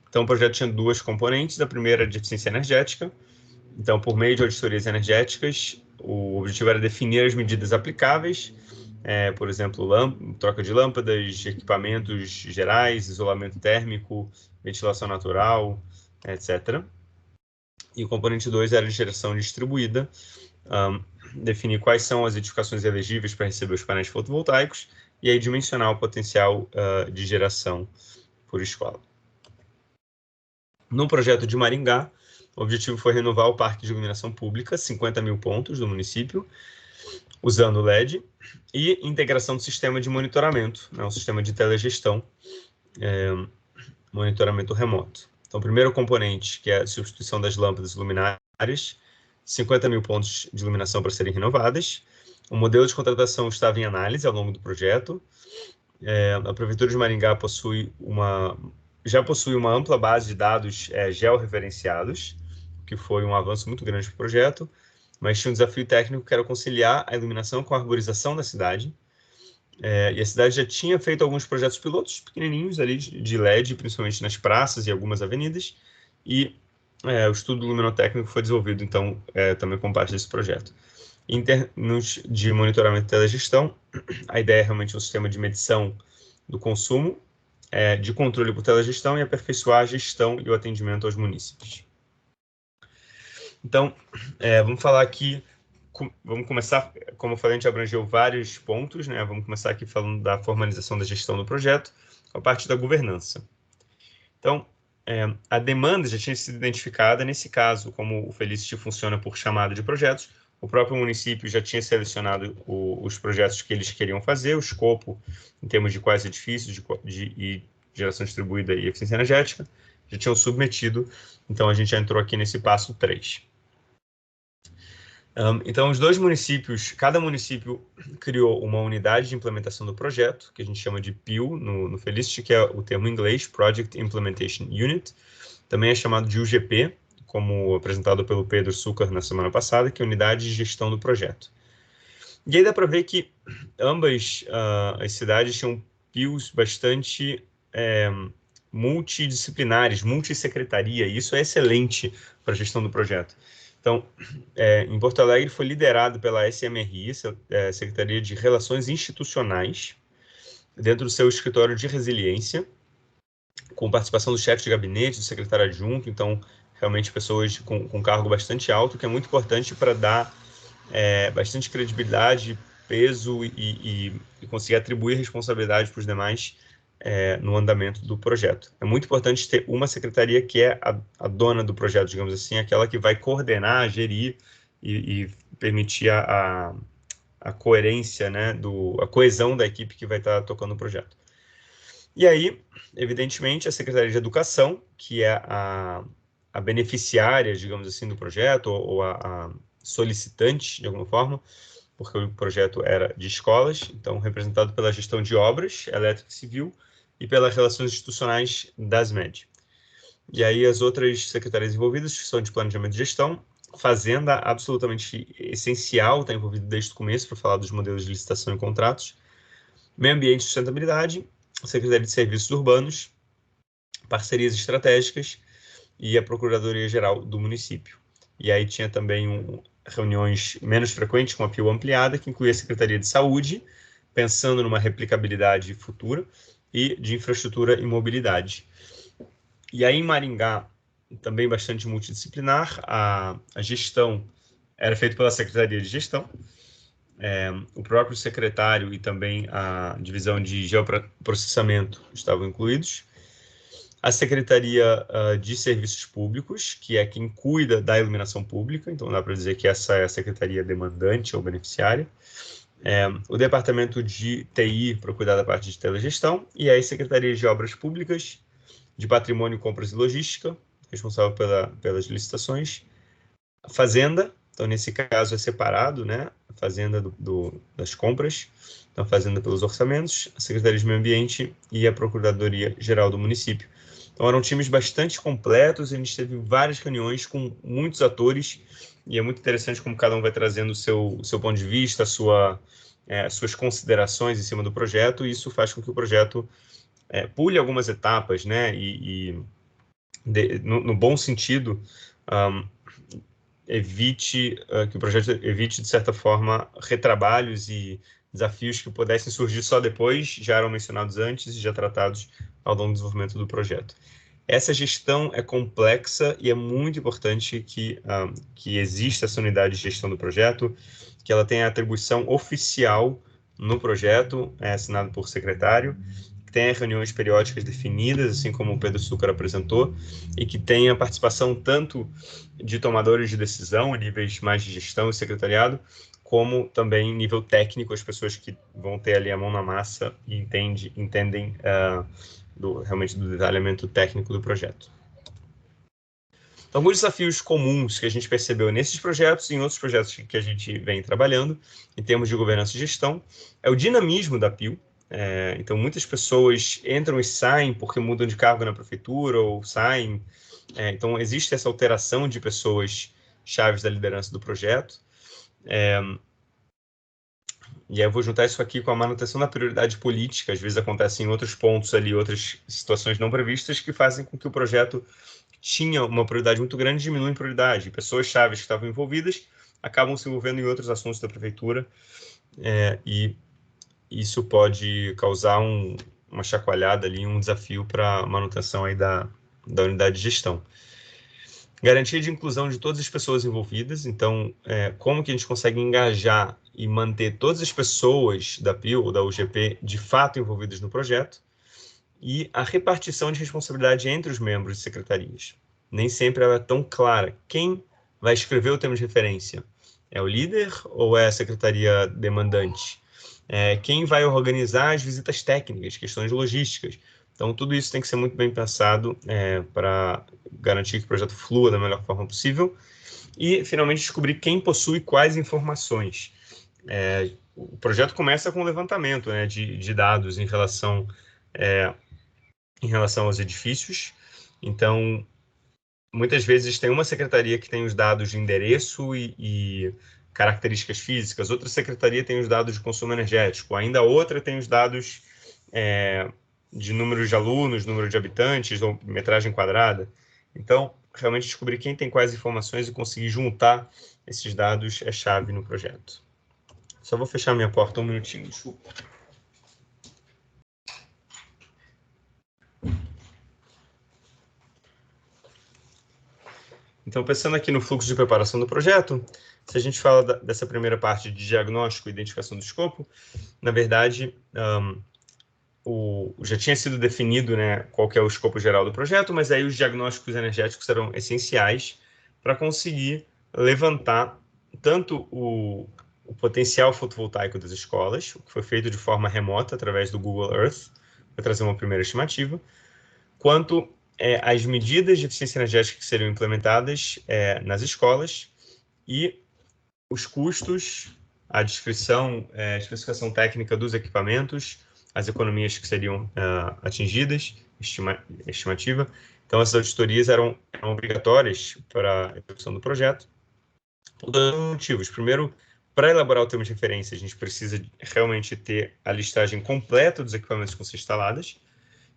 Então, o projeto tinha 2 componentes. A primeira, de eficiência energética. Então, por meio de auditorias energéticas, o objetivo era definir as medidas aplicáveis, por exemplo, troca de lâmpadas, equipamentos gerais, isolamento térmico, ventilação natural, etc. E o componente 2 era de geração distribuída, definir quais são as edificações elegíveis para receber os painéis fotovoltaicos e aí dimensionar o potencial de geração por escola. No projeto de Maringá, o objetivo foi renovar o parque de iluminação pública, 50 mil pontos do município, usando LED, e integração do sistema de monitoramento, um sistema de telegestão, monitoramento remoto. Então, o primeiro componente, que é a substituição das lâmpadas luminárias, 50 mil pontos de iluminação para serem renovadas. O modelo de contratação estava em análise ao longo do projeto. A Prefeitura de Maringá já possui uma ampla base de dados georreferenciados, que foi um avanço muito grande para o projeto, mas tinha um desafio técnico que era conciliar a iluminação com a arborização da cidade. E a cidade já tinha feito alguns projetos pilotos pequenininhos ali de LED, principalmente nas praças e algumas avenidas, e o estudo luminotécnico foi desenvolvido, então, também como parte desse projeto. Em termos de monitoramento e telegestão, a ideia é realmente um sistema de medição do consumo, de controle por telegestão e aperfeiçoar a gestão e o atendimento aos munícipes. Então, vamos falar aqui, vamos começar, como eu falei, a gente abrangeu vários pontos, né? Vamos começar aqui falando da formalização da gestão do projeto, a parte da governança. Então, a demanda já tinha sido identificada, nesse caso, como o Felicity funciona por chamada de projetos, o próprio município já tinha selecionado os projetos que eles queriam fazer, o escopo em termos de quais edifícios e geração distribuída e eficiência energética, já tinham submetido, então a gente já entrou aqui nesse passo 3. Então, os 2 municípios, cada município criou uma unidade de implementação do projeto, que a gente chama de PIU no Felicity, que é o termo em inglês, Project Implementation Unit, também é chamado de UGP, como apresentado pelo Pedro Sucar na semana passada, que é a unidade de gestão do projeto. E aí dá para ver que ambas as cidades tinham PIUs bastante multidisciplinares, multissecretaria, e isso é excelente para a gestão do projeto. Então, em Porto Alegre foi liderado pela SMRI, Secretaria de Relações Institucionais, dentro do seu escritório de resiliência, com participação do chefe de gabinete, do secretário adjunto, então, realmente, pessoas com cargo bastante alto, que é muito importante para dar bastante credibilidade, peso e conseguir atribuir responsabilidade para os demais no andamento do projeto. É muito importante ter uma secretaria que é a dona do projeto, digamos assim, aquela que vai coordenar, gerir e permitir a coerência, né, a coesão da equipe que vai estar tocando o projeto. E aí, evidentemente, a Secretaria de Educação, que é a beneficiária, digamos assim, do projeto, ou a solicitante, de alguma forma, porque o projeto era de escolas, então representado pela gestão de obras, elétrica e civil, e pelas relações institucionais das MED. E aí as outras secretarias envolvidas, que são de planejamento e gestão, Fazenda, absolutamente essencial, está envolvido desde o começo para falar dos modelos de licitação e contratos, Meio Ambiente e Sustentabilidade, Secretaria de Serviços Urbanos, Parcerias Estratégicas e a Procuradoria-Geral do município. E aí tinha também reuniões menos frequentes com a PIU ampliada, que incluía a Secretaria de Saúde, pensando numa replicabilidade futura, e de Infraestrutura e Mobilidade. E aí em Maringá, também bastante multidisciplinar, a gestão era feita pela Secretaria de Gestão, o próprio secretário e também a divisão de geoprocessamento estavam incluídos, a Secretaria de Serviços Públicos, que é quem cuida da iluminação pública, então dá para dizer que essa é a secretaria demandante ou beneficiária, o Departamento de TI para cuidar da parte de telegestão, e aí Secretaria de Obras Públicas, de Patrimônio, Compras e Logística, responsável pelas licitações, a Fazenda, então nesse caso é separado, né, a Fazenda das compras, então a Fazenda pelos orçamentos, a Secretaria de Meio Ambiente e a Procuradoria-Geral do município. Então eram times bastante completos, a gente teve várias reuniões com muitos atores, e é muito interessante como cada um vai trazendo o seu ponto de vista, suas considerações em cima do projeto, e isso faz com que o projeto pule algumas etapas, né, no bom sentido, que o projeto evite, de certa forma, retrabalhos e desafios que pudessem surgir só depois, já eram mencionados antes e já tratados ao longo do desenvolvimento do projeto. Essa gestão é complexa e é muito importante que exista essa unidade de gestão do projeto, que ela tenha atribuição oficial no projeto, assinado por secretário, que tenha reuniões periódicas definidas, assim como o Pedro Succar apresentou, e que tenha participação tanto de tomadores de decisão, a níveis mais de gestão e secretariado, como também nível técnico, as pessoas que vão ter ali a mão na massa e entendem realmente do detalhamento técnico do projeto. Então, alguns desafios comuns que a gente percebeu nesses projetos e em outros projetos que a gente vem trabalhando, em termos de governança e gestão, é o dinamismo da PIU. Então, muitas pessoas entram e saem porque mudam de cargo na prefeitura ou saem. Então, existe essa alteração de pessoas chaves da liderança do projeto. E aí eu vou juntar isso aqui com a manutenção da prioridade política. Às vezes acontecem em outros pontos ali, outras situações não previstas que fazem com que o projeto tinha uma prioridade muito grande diminui em prioridade. Pessoas chaves que estavam envolvidas acabam se envolvendo em outros assuntos da prefeitura e isso pode causar uma chacoalhada ali, um desafio para a manutenção aí da unidade de gestão. Garantia de inclusão de todas as pessoas envolvidas, então, como que a gente consegue engajar e manter todas as pessoas da PIU ou da UGP de fato envolvidas no projeto, e a repartição de responsabilidade entre os membros de secretarias. Nem sempre ela é tão clara. Quem vai escrever o termo de referência? É o líder ou é a secretaria demandante? Quem vai organizar as visitas técnicas, questões logísticas? Então, tudo isso tem que ser muito bem pensado para garantir que o projeto flua da melhor forma possível. E, finalmente, descobrir quem possui quais informações. O projeto começa com um levantamento de dados em relação aos edifícios. Então, muitas vezes tem uma secretaria que tem os dados de endereço e características físicas, outra secretaria tem os dados de consumo energético, ainda outra tem os dados de número de alunos, número de habitantes ou metragem quadrada. Então, realmente descobrir quem tem quais informações e conseguir juntar esses dados é chave no projeto. Só vou fechar minha porta um minutinho, desculpa. Então, pensando aqui no fluxo de preparação do projeto, se a gente fala dessa primeira parte de diagnóstico e identificação do escopo, na verdade, já tinha sido definido, né, qual que é o escopo geral do projeto, mas aí os diagnósticos energéticos serão essenciais para conseguir levantar tanto o potencial fotovoltaico das escolas, o que foi feito de forma remota através do Google Earth, para trazer uma primeira estimativa, quanto as medidas de eficiência energética que seriam implementadas nas escolas e os custos, a descrição, a especificação técnica dos equipamentos, as economias que seriam atingidas, estimativa. Então, essas auditorias eram obrigatórias para a execução do projeto, por dois motivos. Primeiro, para elaborar o termo de referência, a gente precisa realmente ter a listagem completa dos equipamentos que vão ser instalados.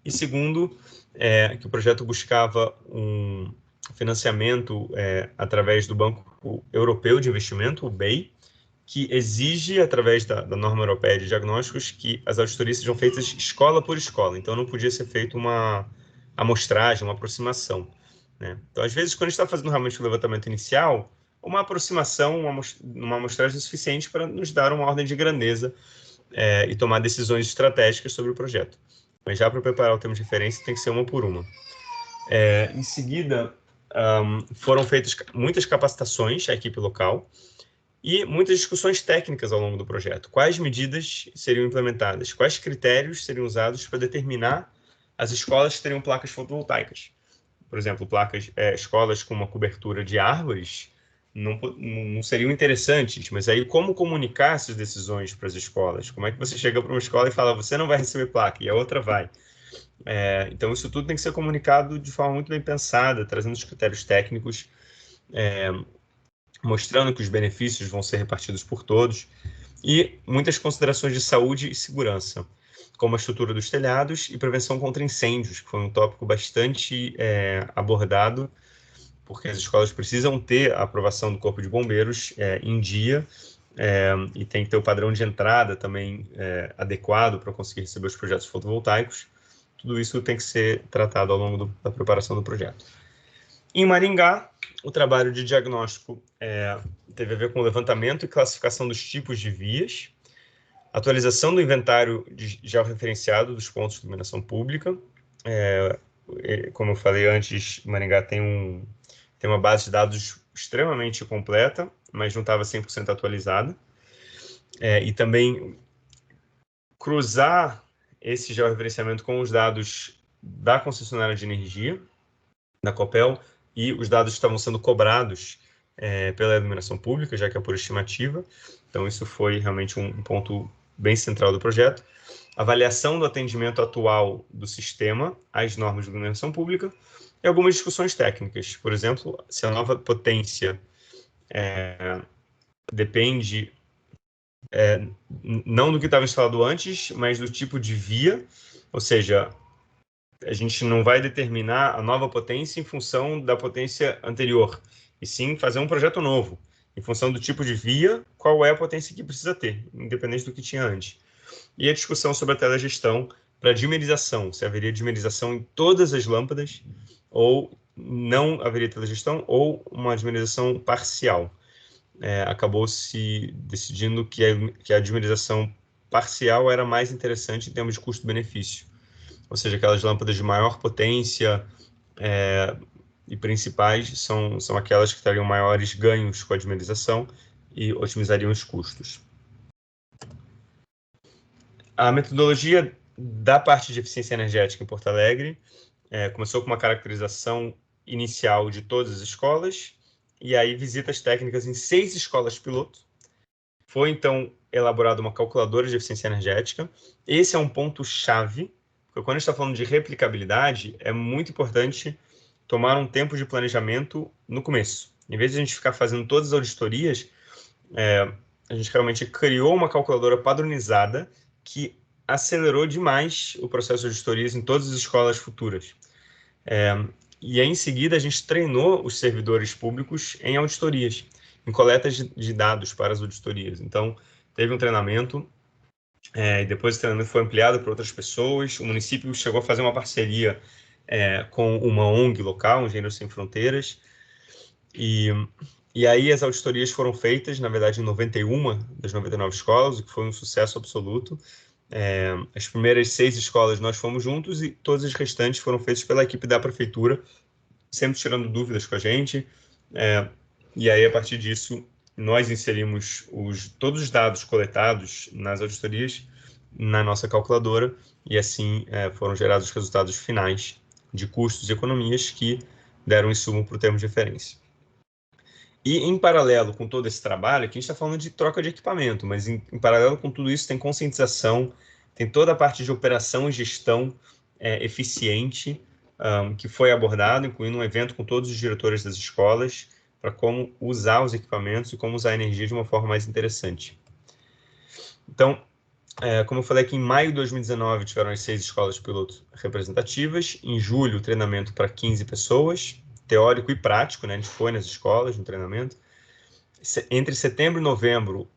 E segundo, que o projeto buscava um financiamento através do Banco Europeu de Investimento, o BEI, que exige, através da norma europeia de diagnósticos, que as auditorias sejam feitas escola por escola. Então, não podia ser feita uma amostragem, uma aproximação, né? Então, às vezes, quando a gente está fazendo realmente o levantamento inicial, uma aproximação, uma amostragem é suficiente para nos dar uma ordem de grandeza e tomar decisões estratégicas sobre o projeto. Mas já para preparar o termo de referência tem que ser uma por uma. Em seguida, foram feitas muitas capacitações à equipe local e muitas discussões técnicas ao longo do projeto. Quais medidas seriam implementadas? Quais critérios seriam usados para determinar as escolas que teriam placas fotovoltaicas? Por exemplo, escolas com uma cobertura de árvores não seriam interessantes, mas aí como comunicar essas decisões para as escolas? Como é que você chega para uma escola e fala, você não vai receber placa, e a outra vai? Então, isso tudo tem que ser comunicado de forma muito bem pensada, trazendo os critérios técnicos, mostrando que os benefícios vão ser repartidos por todos, e muitas considerações de saúde e segurança, como a estrutura dos telhados e prevenção contra incêndios, que foi um tópico bastante abordado, porque as escolas precisam ter a aprovação do Corpo de Bombeiros em dia, e tem que ter o padrão de entrada também adequado para conseguir receber os projetos fotovoltaicos. Tudo isso tem que ser tratado ao longo da preparação do projeto. Em Maringá, o trabalho de diagnóstico teve a ver com o levantamento e classificação dos tipos de vias, atualização do inventário georreferenciado dos pontos de iluminação pública. Como eu falei antes, Maringá tem uma base de dados extremamente completa, mas não estava 100% atualizada. E também cruzar esse georreferenciamento com os dados da concessionária de energia, da Copel, e os dados estavam sendo cobrados pela iluminação pública, já que é por estimativa. Então, isso foi realmente um ponto bem central do projeto. Avaliação do atendimento atual do sistema às normas de iluminação pública e algumas discussões técnicas. Por exemplo, se a nova potência depende não do que estava instalado antes, mas do tipo de via, ou seja, a gente não vai determinar a nova potência em função da potência anterior, e sim fazer um projeto novo, em função do tipo de via, qual é a potência que precisa ter, independente do que tinha antes. E a discussão sobre a telegestão para dimerização, se haveria dimerização em todas as lâmpadas, ou não haveria telegestão, ou uma dimerização parcial. Acabou se decidindo que a dimerização parcial era mais interessante em termos de custo-benefício. Ou seja, aquelas lâmpadas de maior potência e principais são aquelas que teriam maiores ganhos com a dimerização e otimizariam os custos. A metodologia da parte de eficiência energética em Porto Alegre começou com uma caracterização inicial de todas as escolas, e aí visitas técnicas em 6 escolas piloto. Foi, então, elaborada uma calculadora de eficiência energética. Esse é um ponto-chave, porque quando a gente está falando de replicabilidade, é muito importante tomar um tempo de planejamento no começo. Em vez de a gente ficar fazendo todas as auditorias, a gente realmente criou uma calculadora padronizada que acelerou demais o processo de auditorias em todas as escolas futuras. E aí, em seguida, a gente treinou os servidores públicos em auditorias, em coletas de dados para as auditorias. Então, teve um treinamento, e depois o treinamento foi ampliado para outras pessoas. O município chegou a fazer uma parceria com uma ONG local, Engenheiros Sem Fronteiras, E aí as auditorias foram feitas, na verdade, em 91 das 99 escolas, o que foi um sucesso absoluto. As primeiras 6 escolas nós fomos juntos e todas as restantes foram feitas pela equipe da prefeitura, sempre tirando dúvidas com a gente. E aí, a partir disso, nós inserimos todos os dados coletados nas auditorias na nossa calculadora e assim foram gerados os resultados finais de custos e economias que deram insumo para o termo de referência. E, em paralelo com todo esse trabalho, aqui a gente está falando de troca de equipamento, mas em paralelo com tudo isso tem conscientização, tem toda a parte de operação e gestão eficiente que foi abordado, incluindo um evento com todos os diretores das escolas, para como usar os equipamentos e como usar a energia de uma forma mais interessante. Então, como eu falei aqui, em maio de 2019 tiveram as 6 escolas piloto representativas, em julho treinamento para 15 pessoas, teórico e prático, né? A gente foi nas escolas no treinamento. Entre setembro e novembro,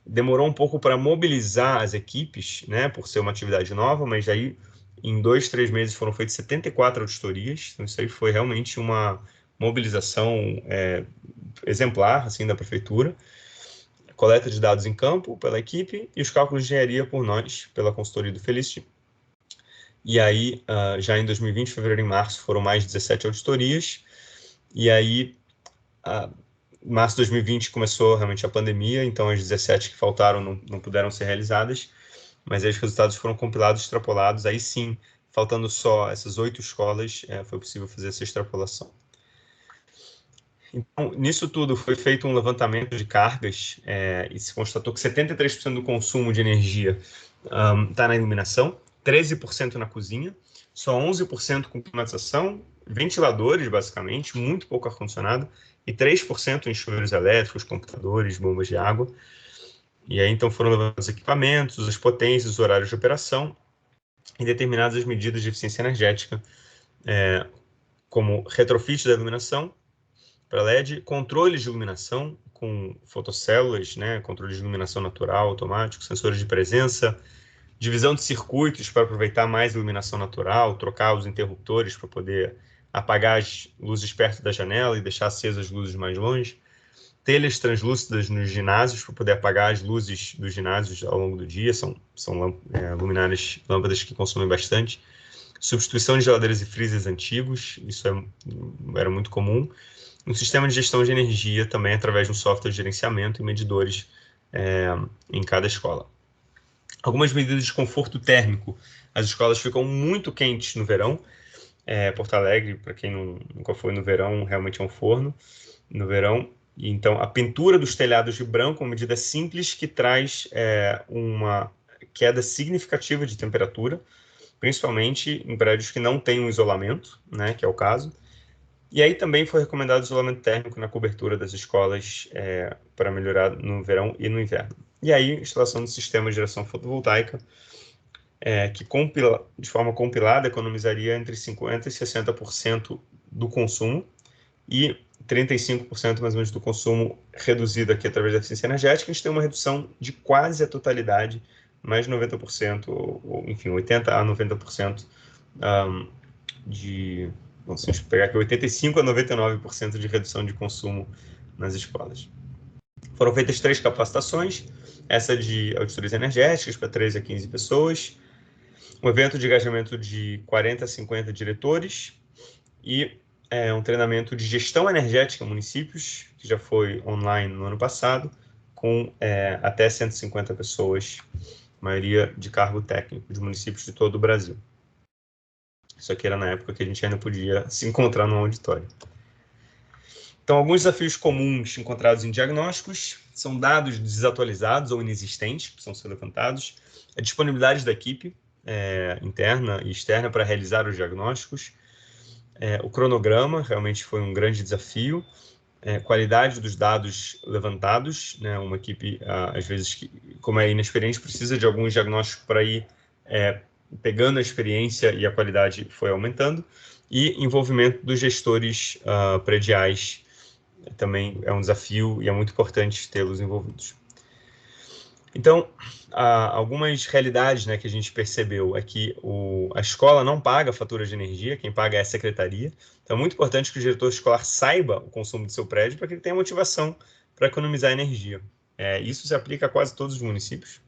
demorou um pouco para mobilizar as equipes, né? Por ser uma atividade nova, mas aí em 2, 3 meses foram feitas 74 auditorias, então isso aí foi realmente uma mobilização exemplar, assim, da prefeitura. Coleta de dados em campo pela equipe e os cálculos de engenharia por nós, pela consultoria do Felicity. E aí, já em 2020, fevereiro e março, foram mais 17 auditorias. E aí, março de 2020 começou realmente a pandemia, então as 17 que faltaram não puderam ser realizadas, mas aí os resultados foram compilados, extrapolados. Aí sim, faltando só essas 8 escolas, foi possível fazer essa extrapolação. Então, nisso tudo foi feito um levantamento de cargas e se constatou que 73% do consumo de energia está na iluminação, 13% na cozinha, só 11% com climatização, ventiladores, basicamente, muito pouco ar-condicionado, e 3% em chuveiros elétricos, computadores, bombas de água. E aí, então, foram levantados os equipamentos, as potências, os horários de operação, e determinadas as medidas de eficiência energética, como retrofit da iluminação para LED, controles de iluminação com fotocélulas, né, controle de iluminação natural, automático, sensores de presença, divisão de circuitos para aproveitar mais iluminação natural, trocar os interruptores para poder apagar as luzes perto da janela e deixar acesas as luzes mais longe, telhas translúcidas nos ginásios para poder apagar as luzes dos ginásios ao longo do dia, são luminárias, lâmpadas que consomem bastante, substituição de geladeiras e freezers antigos, isso era muito comum, um sistema de gestão de energia também através de um software de gerenciamento e medidores em cada escola. Algumas medidas de conforto térmico. As escolas ficam muito quentes no verão. Porto Alegre, para quem nunca foi no verão, realmente é um forno no verão. E, então, a pintura dos telhados de branco é uma medida simples que traz uma queda significativa de temperatura, principalmente em prédios que não têm um isolamento, né, que é o caso. E aí também foi recomendado isolamento térmico na cobertura das escolas para melhorar no verão e no inverno. E aí, instalação do sistema de geração fotovoltaica, que de forma compilada economizaria entre 50% e 60% do consumo e 35% mais ou menos do consumo reduzido aqui através da eficiência energética. A gente tem uma redução de quase a totalidade, mais de 90%, ou enfim, 80% a 90% Vamos pegar aqui 85% a 99% de redução de consumo nas escolas. Foram feitas 3 capacitações, essa de auditorias energéticas para 13 a 15 pessoas, um evento de engajamento de 40 a 50 diretores e um treinamento de gestão energética em municípios, que já foi online no ano passado, com até 150 pessoas, maioria de cargo técnico, de municípios de todo o Brasil. Isso aqui era na época que a gente ainda podia se encontrar no auditório. Então, alguns desafios comuns encontrados em diagnósticos são dados desatualizados ou inexistentes, que precisam ser levantados, a disponibilidade da equipe interna e externa para realizar os diagnósticos, o cronograma realmente foi um grande desafio, qualidade dos dados levantados, né, uma equipe, às vezes, como é inexperiente, precisa de alguns diagnósticos para ir pegando a experiência e a qualidade foi aumentando, e envolvimento dos gestores prediais também é um desafio e é muito importante tê-los envolvidos. Então, algumas realidades, né, que a gente percebeu é que a escola não paga a fatura de energia, quem paga é a secretaria. Então, é muito importante que o diretor escolar saiba o consumo do seu prédio para que ele tenha motivação para economizar energia. Isso se aplica a quase todos os municípios.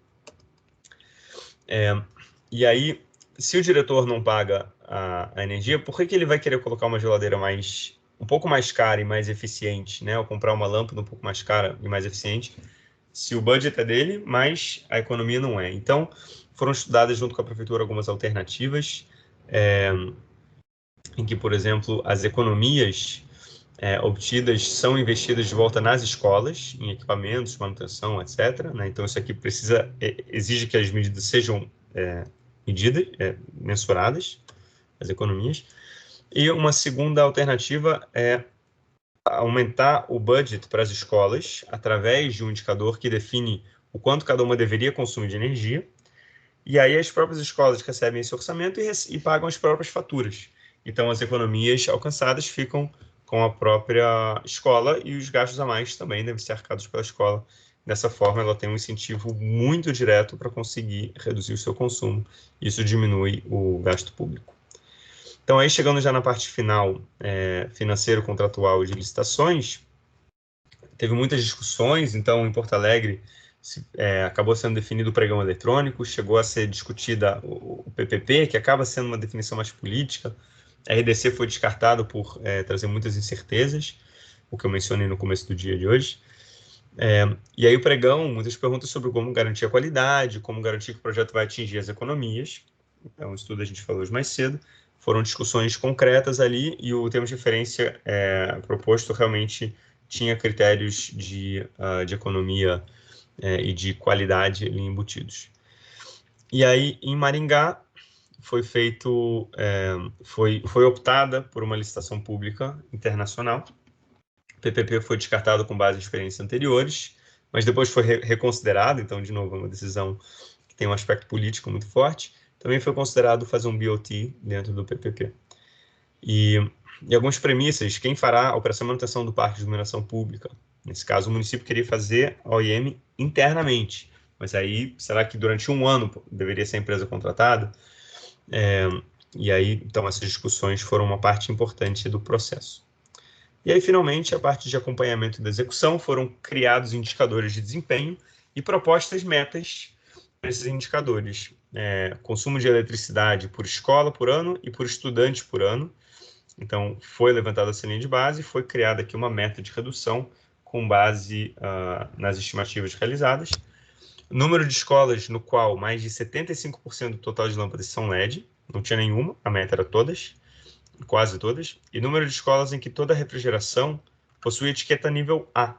E aí, se o diretor não paga a energia, por que ele vai querer colocar uma geladeira um pouco mais cara e mais eficiente, né? Ou comprar uma lâmpada um pouco mais cara e mais eficiente, se o budget é dele, mas a economia não é. Então, foram estudadas junto com a prefeitura algumas alternativas, em que, por exemplo, as economias obtidas são investidas de volta nas escolas, em equipamentos, manutenção, etc. Né? Então, isso aqui exige que as medidas sejam mensuradas, as economias. E uma segunda alternativa é aumentar o budget para as escolas através de um indicador que define o quanto cada uma deveria consumir de energia. E aí as próprias escolas recebem esse orçamento e pagam as próprias faturas. Então, as economias alcançadas ficam com a própria escola e os gastos a mais também devem ser arcados pela escola. Dessa forma, ela tem um incentivo muito direto para conseguir reduzir o seu consumo. Isso diminui o gasto público. Então, aí chegando já na parte final, financeiro, contratual e de licitações, teve muitas discussões. Então, em Porto Alegre, acabou sendo definido o pregão eletrônico, chegou a ser discutida o PPP, que acaba sendo uma definição mais política. A RDC foi descartado por trazer muitas incertezas, o que eu mencionei no começo do dia de hoje. E aí o pregão, muitas perguntas sobre como garantir a qualidade, como garantir que o projeto vai atingir as economias. Então, o estudo a gente falou hoje mais cedo. Foram discussões concretas ali e o termo de referência proposto realmente tinha critérios de economia e de qualidade ali embutidos. E aí, em Maringá, foi optada por uma licitação pública internacional. O PPP foi descartado com base em experiências anteriores, mas depois foi reconsiderado. Então, de novo, é uma decisão que tem um aspecto político muito forte. Também foi considerado fazer um BOT dentro do PPP. E algumas premissas: quem fará a operação e manutenção do parque de iluminação pública? Nesse caso, o município queria fazer a OIM internamente, mas aí, será que durante um ano deveria ser a empresa contratada? E aí, então, essas discussões foram uma parte importante do processo. E aí, finalmente, a parte de acompanhamento da execução, foram criados indicadores de desempenho e propostas metas para esses indicadores. Consumo de eletricidade por escola por ano e por estudante por ano. Então, foi levantada essa linha de base e foi criada aqui uma meta de redução com base nas estimativas realizadas. Número de escolas no qual mais de 75% do total de lâmpadas são LED, não tinha nenhuma, a meta era todas, quase todas. E número de escolas em que toda a refrigeração possui etiqueta nível A.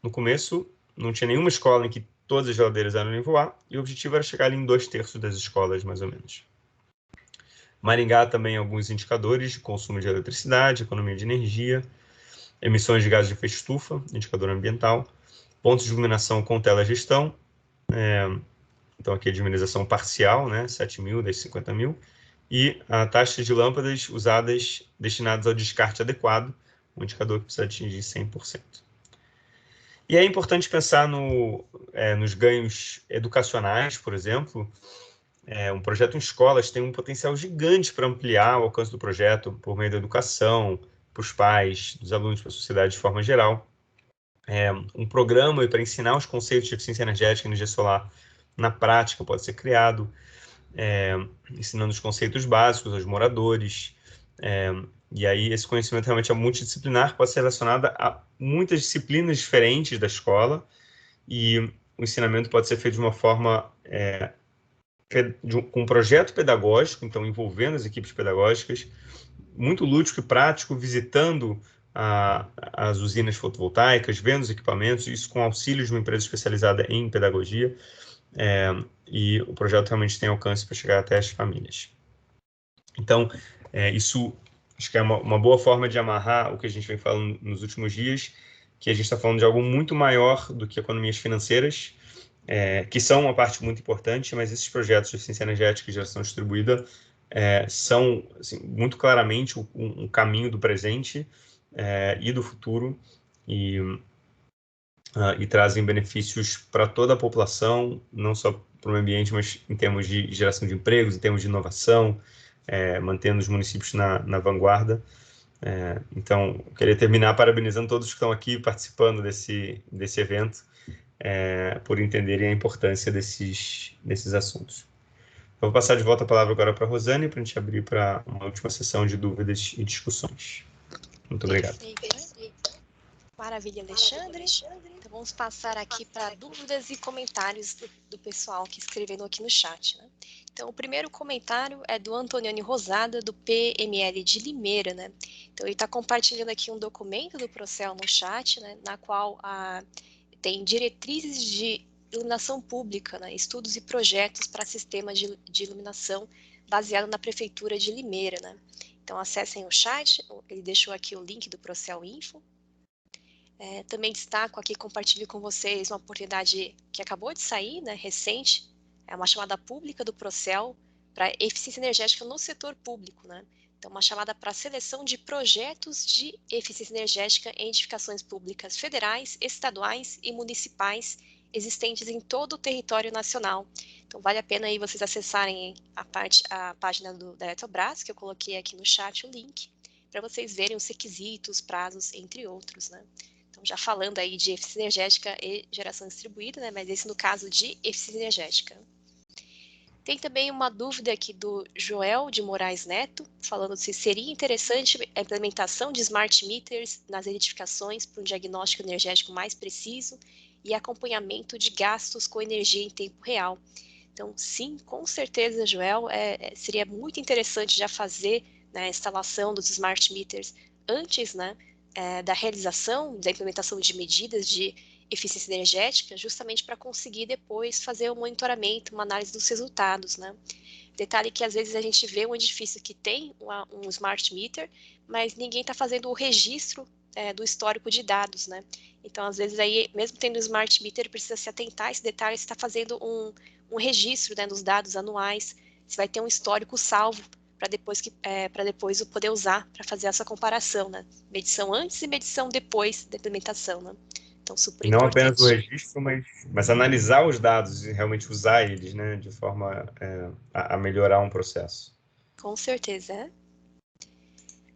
No começo, não tinha nenhuma escola em que todas as geladeiras eram nível A, e o objetivo era chegar ali em 2/3 das escolas, mais ou menos. Maringá também alguns indicadores de consumo de eletricidade, economia de energia, emissões de gases de efeito estufa, indicador ambiental, pontos de iluminação com telegestão, então aqui a diminização parcial, né, 7.000 das 50.000, e a taxa de lâmpadas usadas destinadas ao descarte adequado, um indicador que precisa atingir 100%. E é importante pensar nos ganhos educacionais, por exemplo. Um projeto em escolas tem um potencial gigante para ampliar o alcance do projeto por meio da educação, para os pais, dos alunos, para a sociedade de forma geral. Um programa para ensinar os conceitos de eficiência energética e energia solar na prática pode ser criado, ensinando os conceitos básicos aos moradores. E aí esse conhecimento realmente é multidisciplinar, pode ser relacionado a muitas disciplinas diferentes da escola, e o ensinamento pode ser feito de uma forma com um projeto pedagógico, então envolvendo as equipes pedagógicas, muito lúdico e prático, visitando as usinas fotovoltaicas, vendo os equipamentos, isso com auxílio de uma empresa especializada em pedagogia, e o projeto realmente tem alcance para chegar até as famílias. Então, isso acho que é uma boa forma de amarrar o que a gente vem falando nos últimos dias, que a gente está falando de algo muito maior do que economias financeiras, que são uma parte muito importante, mas esses projetos de eficiência energética e geração distribuída são assim, muito claramente um caminho do presente e do futuro, e e trazem benefícios para toda a população, não só para o meio ambiente, mas em termos de geração de empregos, em termos de inovação, mantendo os municípios na vanguarda. Então, eu queria terminar parabenizando todos que estão aqui participando desse evento, por entenderem a importância desses assuntos. Eu vou passar de volta a palavra agora para a Rosane, para a gente abrir para uma última sessão de dúvidas e discussões. Muito obrigado. Perfeito. Maravilha, Alexandre. Então, vamos passar aqui para dúvidas e comentários do pessoal que escrevendo aqui no chat, né? Então, o primeiro comentário é do Antonioni Rosada, do PML de Limeira, né? Então, ele está compartilhando aqui um documento do Procel no chat, né? Na qual tem diretrizes de iluminação pública, né? Estudos e projetos para sistemas de iluminação baseado na Prefeitura de Limeira, né? Então, acessem o chat, ele deixou aqui o link do Procel Info. Também destaco aqui, compartilho com vocês uma oportunidade que acabou de sair, né, recente, é uma chamada pública do Procel para eficiência energética no setor público, né? Então, uma chamada para seleção de projetos de eficiência energética em edificações públicas federais, estaduais e municipais existentes em todo o território nacional. Então, vale a pena aí vocês acessarem a página da Eletrobras, que eu coloquei aqui no chat o link, para vocês verem os requisitos, prazos, entre outros, né? Então, já falando aí de eficiência energética e geração distribuída, né? Mas esse no caso de eficiência energética. Tem também uma dúvida aqui do Joel de Moraes Neto, falando se seria interessante a implementação de smart meters nas edificações para um diagnóstico energético mais preciso e acompanhamento de gastos com energia em tempo real. Então, sim, com certeza, Joel, seria muito interessante já fazer, né, a instalação dos smart meters antes, né, da realização, da implementação de medidas de eficiência energética, justamente para conseguir depois fazer um monitoramento, uma análise dos resultados, né? Detalhe que às vezes a gente vê um edifício que tem um smart meter, mas ninguém está fazendo o registro do histórico de dados, né? Então, às vezes, aí, mesmo tendo smart meter, precisa se atentar a esse detalhe, se está fazendo um registro, né, dos dados anuais, se vai ter um histórico salvo para depois eu poder usar para fazer essa comparação, né? Medição antes e medição depois da implementação, né? Então, super Não importante. apenas o registro, mas analisar os dados e realmente usar eles, né, de forma a melhorar um processo. Com certeza.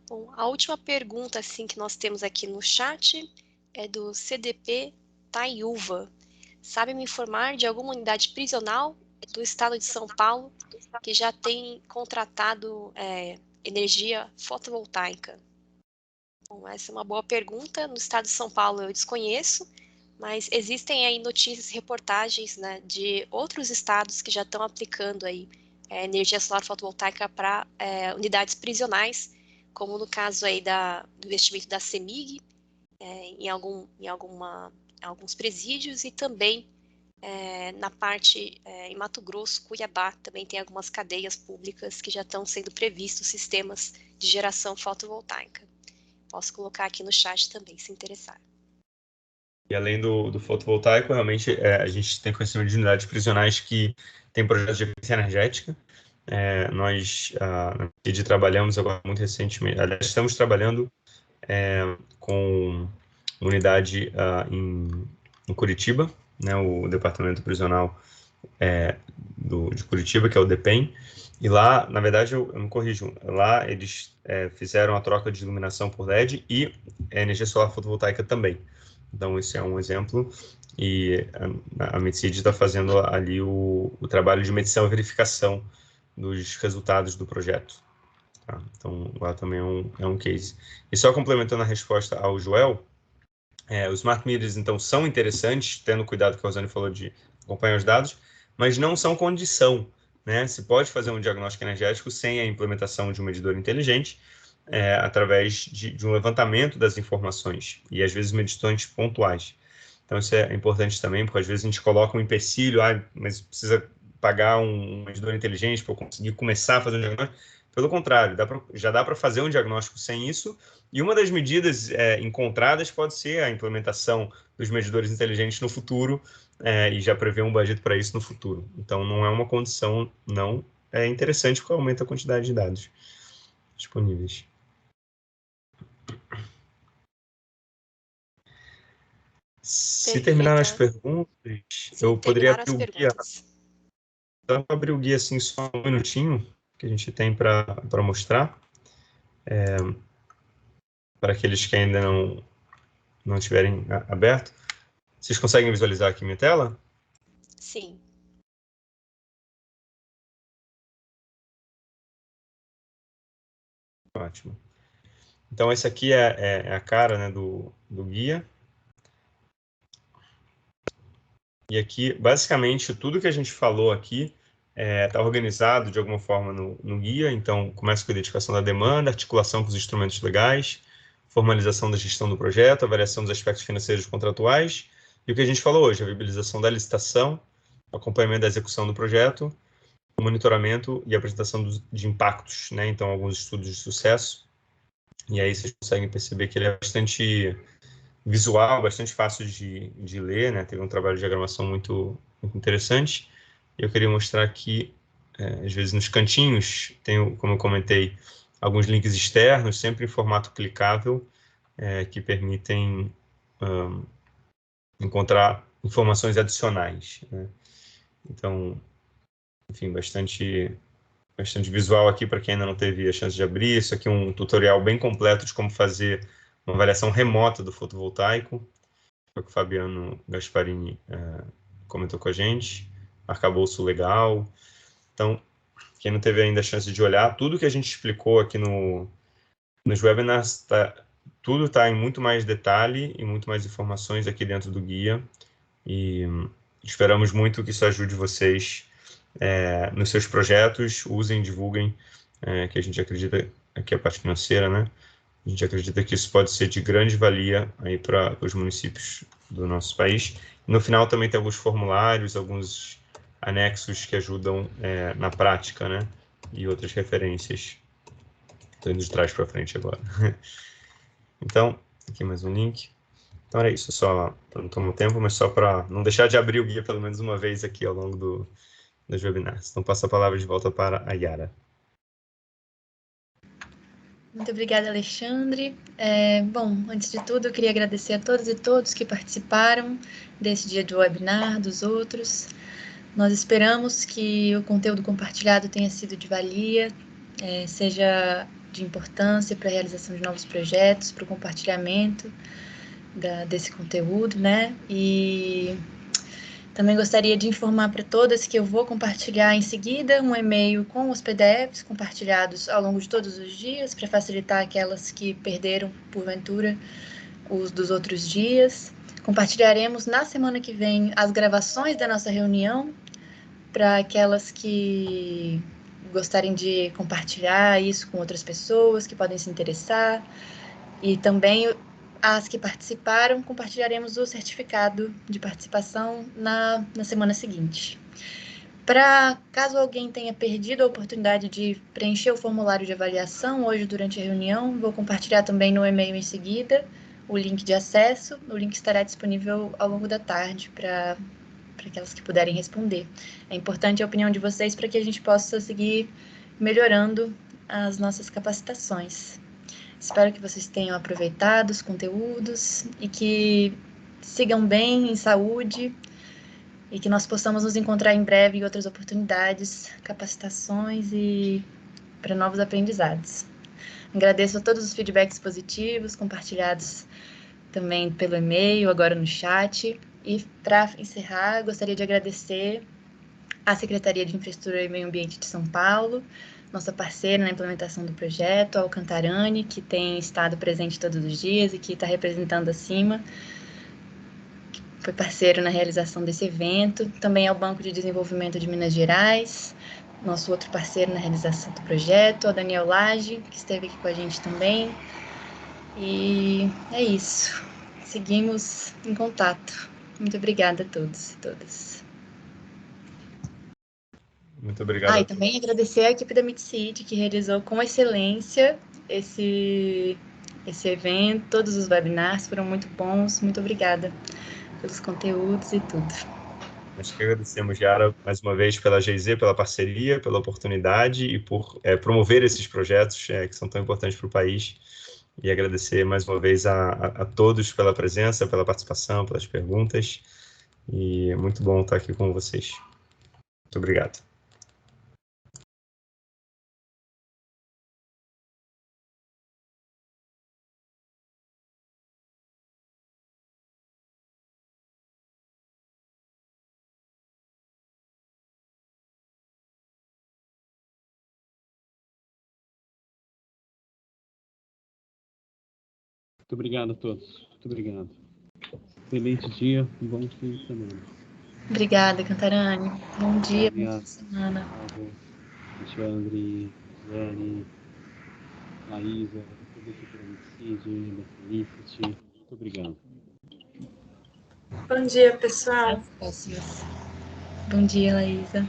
Bom, a última pergunta assim, que nós temos aqui no chat é do CDP Taiúva. Sabe me informar de alguma unidade prisional do estado de São Paulo que já tem contratado energia fotovoltaica? Bom, essa é uma boa pergunta. No estado de São Paulo eu desconheço, mas existem aí notícias e reportagens, né, de outros estados que já estão aplicando aí energia solar fotovoltaica para unidades prisionais, como no caso aí do investimento da CEMIG em alguns presídios e também na parte em Mato Grosso, Cuiabá, também tem algumas cadeias públicas que já estão sendo previstos sistemas de geração fotovoltaica. Posso colocar aqui no chat também, se interessar. E além do fotovoltaico, realmente a gente tem conhecimento de unidades prisionais que têm projetos de eficiência energética. Nós, na TID, trabalhamos agora muito recentemente, aliás, estamos trabalhando com uma unidade em Curitiba, né, o departamento prisional de Curitiba, que é o DEPEN, e lá, na verdade, eu me corrijo, lá eles fizeram a troca de iluminação por LED e energia solar fotovoltaica também. Então, esse é um exemplo, e a Medcid está fazendo ali o trabalho de medição e verificação dos resultados do projeto. Tá? Então, lá também é um case. E só complementando a resposta ao Joel, os smart meters, então, são interessantes, tendo cuidado que a Rosane falou de acompanhar os dados, mas não são condição, né? Se pode fazer um diagnóstico energético sem a implementação de um medidor inteligente, através de um levantamento das informações, e às vezes medições pontuais. Então, isso é importante também, porque às vezes a gente coloca um empecilho, mas precisa pagar um medidor inteligente para eu conseguir começar a fazer um diagnóstico. Pelo contrário, já dá para fazer um diagnóstico sem isso, e uma das medidas encontradas pode ser a implementação dos medidores inteligentes no futuro, e já prever um budget para isso no futuro. Então, não é uma condição, não. É interessante porque aumenta a quantidade de dados disponíveis. Se terminar as perguntas, eu poderia abrir o guia. Então, eu abrir o guia assim só um minutinho, que a gente tem para mostrar. Para aqueles que ainda não tiverem aberto. Vocês conseguem visualizar aqui minha tela? Sim. Ótimo. Então, esse aqui é a cara, né, do guia. E aqui, basicamente, tudo que a gente falou aqui está organizado de alguma forma no guia. Então, começa com a identificação da demanda, articulação com os instrumentos legais, formalização da gestão do projeto, avaliação dos aspectos financeiros contratuais, e o que a gente falou hoje, a viabilização da licitação, acompanhamento da execução do projeto, o monitoramento e apresentação de impactos, né? Então, alguns estudos de sucesso. E aí vocês conseguem perceber que ele é bastante visual, bastante fácil de ler, né? Teve um trabalho de diagramação muito interessante. Eu queria mostrar aqui, às vezes nos cantinhos, tem, como eu comentei, alguns links externos, sempre em formato clicável, que permitem encontrar informações adicionais, né? Então, enfim, bastante visual aqui para quem ainda não teve a chance de abrir. Isso aqui é um tutorial bem completo de como fazer uma avaliação remota do fotovoltaico, que o Fabiano Gasparini comentou com a gente, arcabouço legal. Então, quem não teve ainda a chance de olhar, tudo que a gente explicou aqui nos webinars, tudo está em muito mais detalhe e muito mais informações aqui dentro do guia, e esperamos muito que isso ajude vocês nos seus projetos. Usem, divulguem, que a gente acredita, aqui a parte financeira, né? A gente acredita que isso pode ser de grande valia aí para os municípios do nosso país. No final também tem alguns formulários, alguns anexos que ajudam na prática, né? E outras referências. Estou indo de trás para frente agora. Então, aqui mais um link. Então era isso, só para não tomar tempo, mas só para não deixar de abrir o guia pelo menos uma vez aqui ao longo dos webinars. Então passo a palavra de volta para a Yara. Muito obrigada, Alexandre. Bom, antes de tudo, eu queria agradecer a todas e todos que participaram desse dia de webinar, dos outros. Nós esperamos que o conteúdo compartilhado tenha sido de valia, seja de importância para a realização de novos projetos, para o compartilhamento desse conteúdo, né? E também gostaria de informar para todas que eu vou compartilhar em seguida um e-mail com os PDFs compartilhados ao longo de todos os dias, para facilitar aquelas que perderam, porventura, os dos outros dias. Compartilharemos na semana que vem as gravações da nossa reunião, para aquelas que gostarem de compartilhar isso com outras pessoas que podem se interessar. E também as que participaram, compartilharemos o certificado de participação na semana seguinte. Caso alguém tenha perdido a oportunidade de preencher o formulário de avaliação hoje durante a reunião, vou compartilhar também no e-mail em seguida o link de acesso. O link estará disponível ao longo da tarde para aquelas que puderem responder. É importante a opinião de vocês para que a gente possa seguir melhorando as nossas capacitações. Espero que vocês tenham aproveitado os conteúdos e que sigam bem, em saúde, e que nós possamos nos encontrar em breve em outras oportunidades, capacitações e para novos aprendizados. Agradeço a todos os feedbacks positivos, compartilhados também pelo e-mail, agora no chat. E para encerrar, gostaria de agradecer à Secretaria de Infraestrutura e Meio Ambiente de São Paulo, nossa parceira na implementação do projeto, ao Cantarani, que tem estado presente todos os dias e que está representando acima, que foi parceiro na realização desse evento, também ao Banco de Desenvolvimento de Minas Gerais, nosso outro parceiro na realização do projeto, ao Daniel Lage, que esteve aqui com a gente também. E é isso, seguimos em contato. Muito obrigada a todos e todas. Muito obrigado. E também agradecer à equipe da MidCity, que realizou com excelência esse evento. Todos os webinars foram muito bons. Muito obrigada pelos conteúdos e tudo. Nós que agradecemos, Yara, mais uma vez pela GIZ, pela parceria, pela oportunidade e por promover esses projetos que são tão importantes para o país. e agradecer mais uma vez a todos pela presença, pela participação, pelas perguntas. E é muito bom estar aqui com vocês. Muito obrigado. Muito obrigado a todos. Muito obrigado. Excelente dia e bom fim de semana. Obrigada, Cantarani. Bom dia, Obrigado. boa semana. Alexandre, Zane, Laísa, toda a equipe da Mixid, da Felicity. Muito obrigado. Bom dia, pessoal. Próximas. Bom dia, Laísa.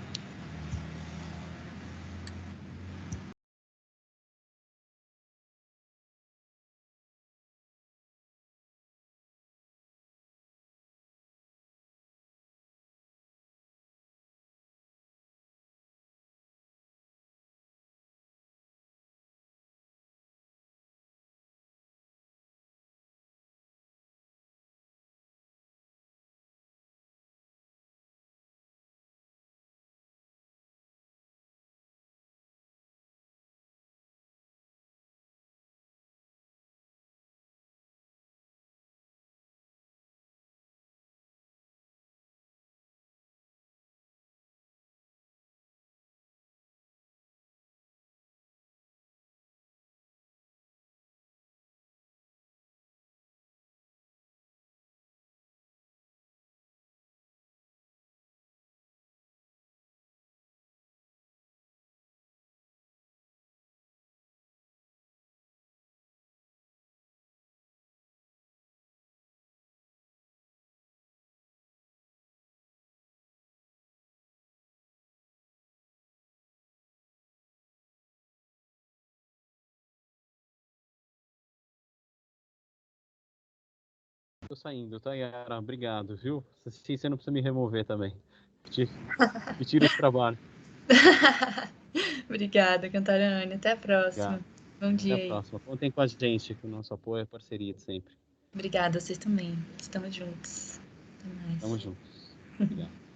Tô saindo, tá, Yara? Obrigado, viu? Você não precisa me remover também. Me tira esse trabalho. Obrigada, Cantarani. Até a próxima. Obrigado. Bom dia Até a aí. próxima. Contem com a gente, que o nosso apoio é parceria de sempre. Obrigada, vocês também. Estamos juntos. Até mais. Tamo juntos. Obrigado.